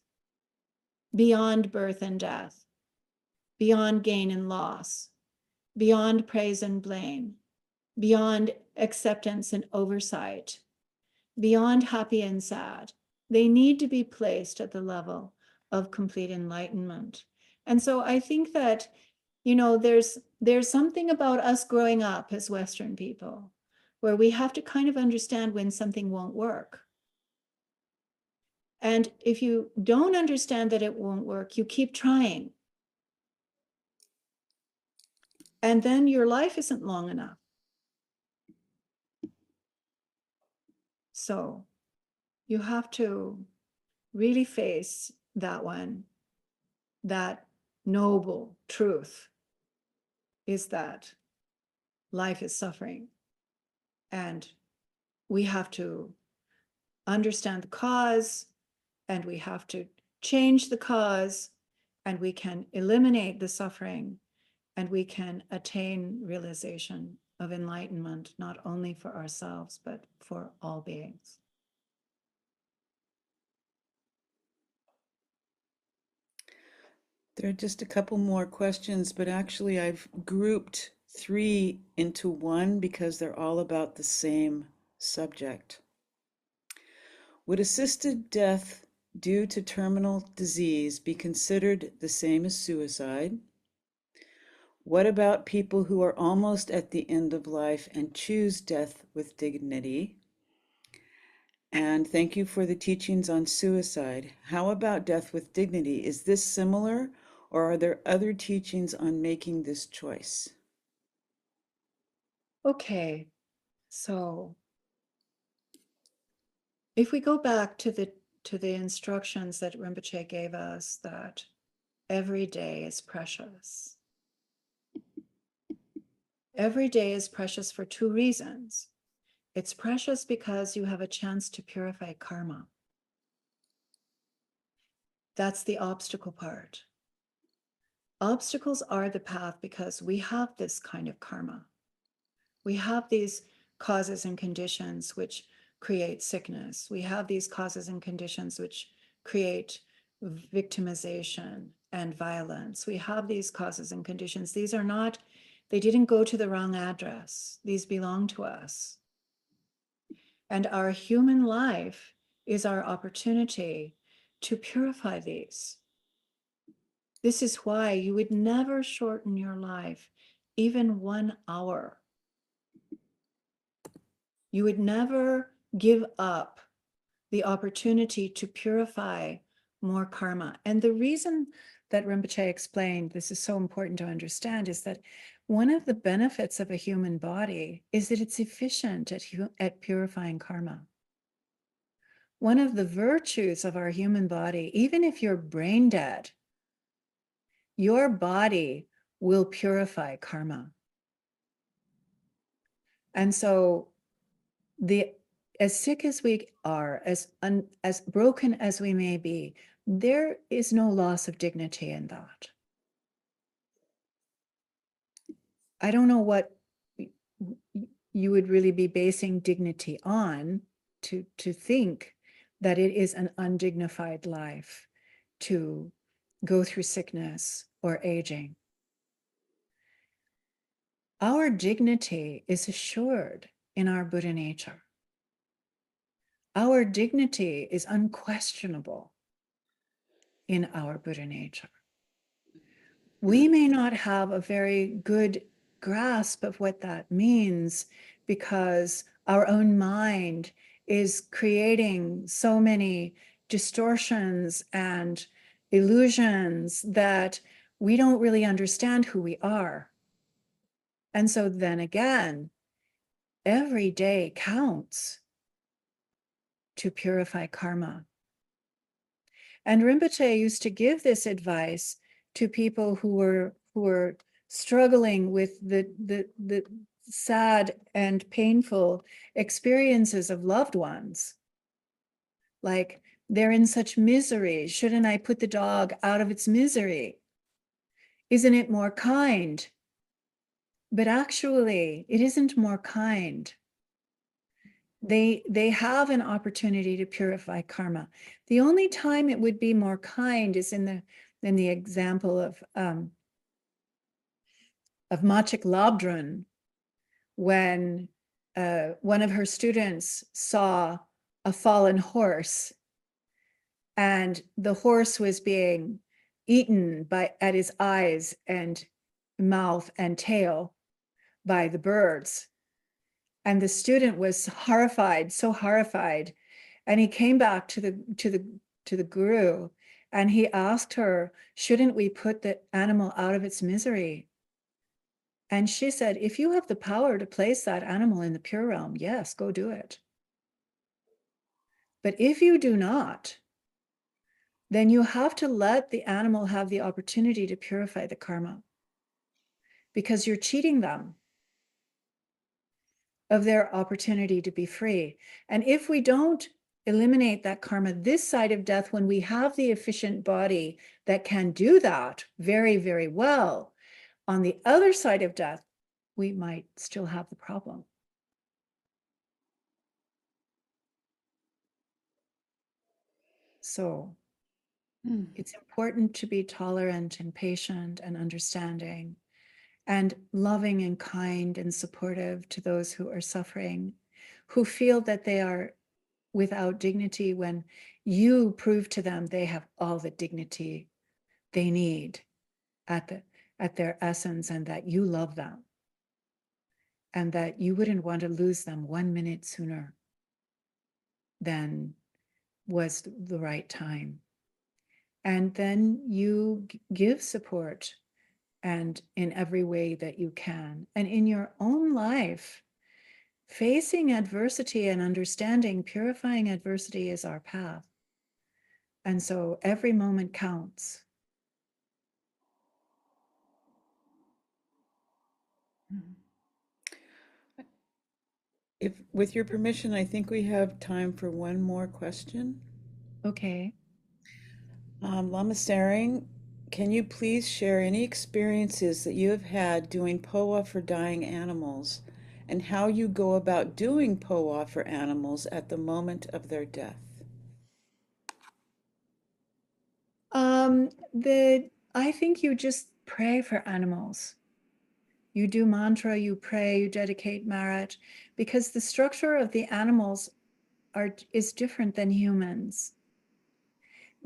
A: beyond birth and death, beyond gain and loss, beyond praise and blame, beyond acceptance and oversight, beyond happy and sad. They need to be placed at the level of complete enlightenment. And so I think that, you know, there's something about us growing up as Western people where we have to kind of understand when something won't work. And if you don't understand that it won't work, you keep trying. And then your life isn't long enough. So you have to really face that one, that noble truth is that life is suffering, and we have to understand the cause, and we have to change the cause, and we can eliminate the suffering, and we can attain realization of enlightenment, not only for ourselves, but for all beings.
B: There are just a couple more questions, but actually I've grouped 3 into one because they're all about the same subject. Would assisted death due to terminal disease be considered the same as suicide? What about people who are almost at the end of life and choose death with dignity? And thank you for the teachings on suicide. How about death with dignity? Is this similar, or are there other teachings on making this choice?
A: Okay, so if we go back to the instructions that Rinpoche gave us, that every day is precious. Every day is precious for 2 reasons. It's precious because you have a chance to purify karma. That's the obstacle part. Obstacles are the path because we have this kind of karma. We have these causes and conditions which create sickness. We have these causes and conditions which create victimization and violence. We have these causes and conditions. These are not, they didn't go to the wrong address. These belong to us. And our human life is our opportunity to purify these. This is why you would never shorten your life, even 1 hour. You would never give up the opportunity to purify more karma. And the reason that Rinpoche explained this is so important to understand is that one of the benefits of a human body is that it's efficient at purifying karma. One of the virtues of our human body, even if you're brain dead, your body will purify karma. And so as sick as we are, as broken as we may be, there is no loss of dignity in that. I don't know what you would really be basing dignity on to think that it is an undignified life to go through sickness or aging. Our dignity is assured in our Buddha nature. Our dignity is unquestionable in our Buddha nature. We may not have a very good grasp of what that means because our own mind is creating so many distortions and illusions that we don't really understand who we are. And so then again, every day counts to purify karma. And Rinpoche used to give this advice to people who were struggling with the sad and painful experiences of loved ones. Like, they're in such misery. Shouldn't I put the dog out of its misery? Isn't it more kind? But actually, it isn't more kind. They have an opportunity to purify karma. The only time it would be more kind is in the example of Machik Labdrun, when one of her students saw a fallen horse, and the horse was being eaten at his eyes and mouth and tail by the birds. And the student was horrified, so horrified. And he came back to the guru, and he asked her, shouldn't we put the animal out of its misery? And she said, if you have the power to place that animal in the pure realm, yes, go do it. But if you do not, then you have to let the animal have the opportunity to purify the karma, because you're cheating them of their opportunity to be free. And if we don't eliminate that karma this side of death, when we have the efficient body that can do that very, very well, on the other side of death, we might still have the problem. So it's important to be tolerant and patient and understanding and loving and kind and supportive to those who are suffering, who feel that they are without dignity, when you prove to them they have all the dignity they need at their essence, and that you love them and that you wouldn't want to lose them 1 minute sooner than was the right time. And then you give support, and in every way that you can. And in your own life, facing adversity and understanding, purifying adversity is our path. And so every moment counts.
B: If, with your permission, I think we have time for one more question.
A: Okay.
B: Lama Tsering, can you please share any experiences that you have had doing poa for dying animals, and how you go about doing poa for animals at the moment of their death?
A: I think you just pray for animals. You do mantra, you pray, you dedicate merit, because the structure of the animals is different than humans.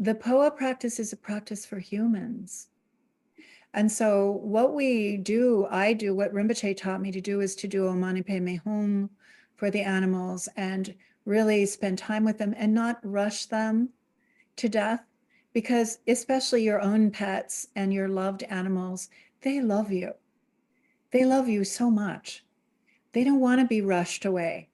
A: The POA practice is a practice for humans. And so what we do, what Rinpoche taught me to do, is to do a Manipe Mehung for the animals and really spend time with them and not rush them to death, because especially your own pets and your loved animals, they love you. They love you so much. They don't want to be rushed away.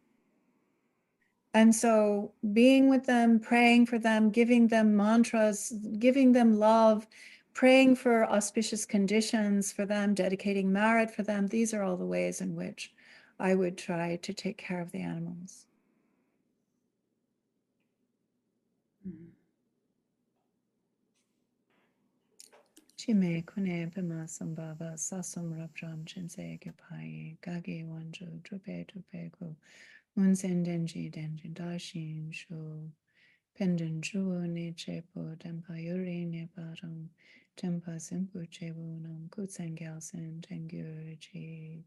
A: And so being with them, praying for them, giving them mantras, giving them love, praying for auspicious conditions for them, dedicating merit for them, these are all the ways in which I would try to take care of the animals. Chime kune pema sambhava sasum rapjam chinse kipai gage wanju trupe ku unsen denji dashin shu pendant juo ne chepo tempa yuri ne param tempa simpu chebu nam kutsen gyalsen tengyur chi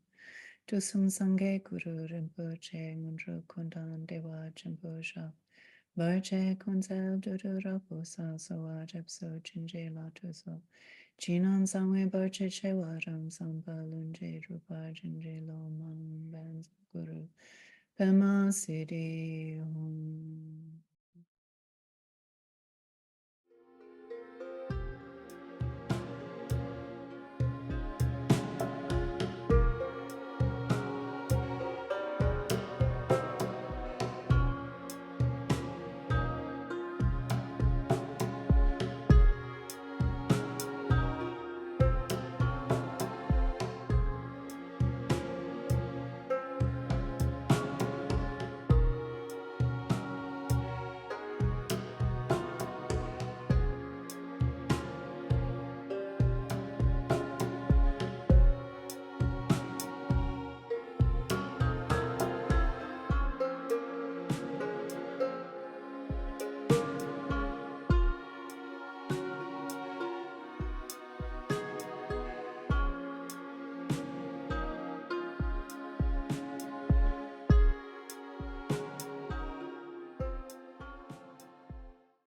A: tusum sange guru rinpoche mundro kundan dewa chenpo sha barche kunzel dudu rapo sa soa jepso chinje latuso Jinan sangwe barche chewaram samba lunje rupa jinje lo mang banz guru pema siddhi hum.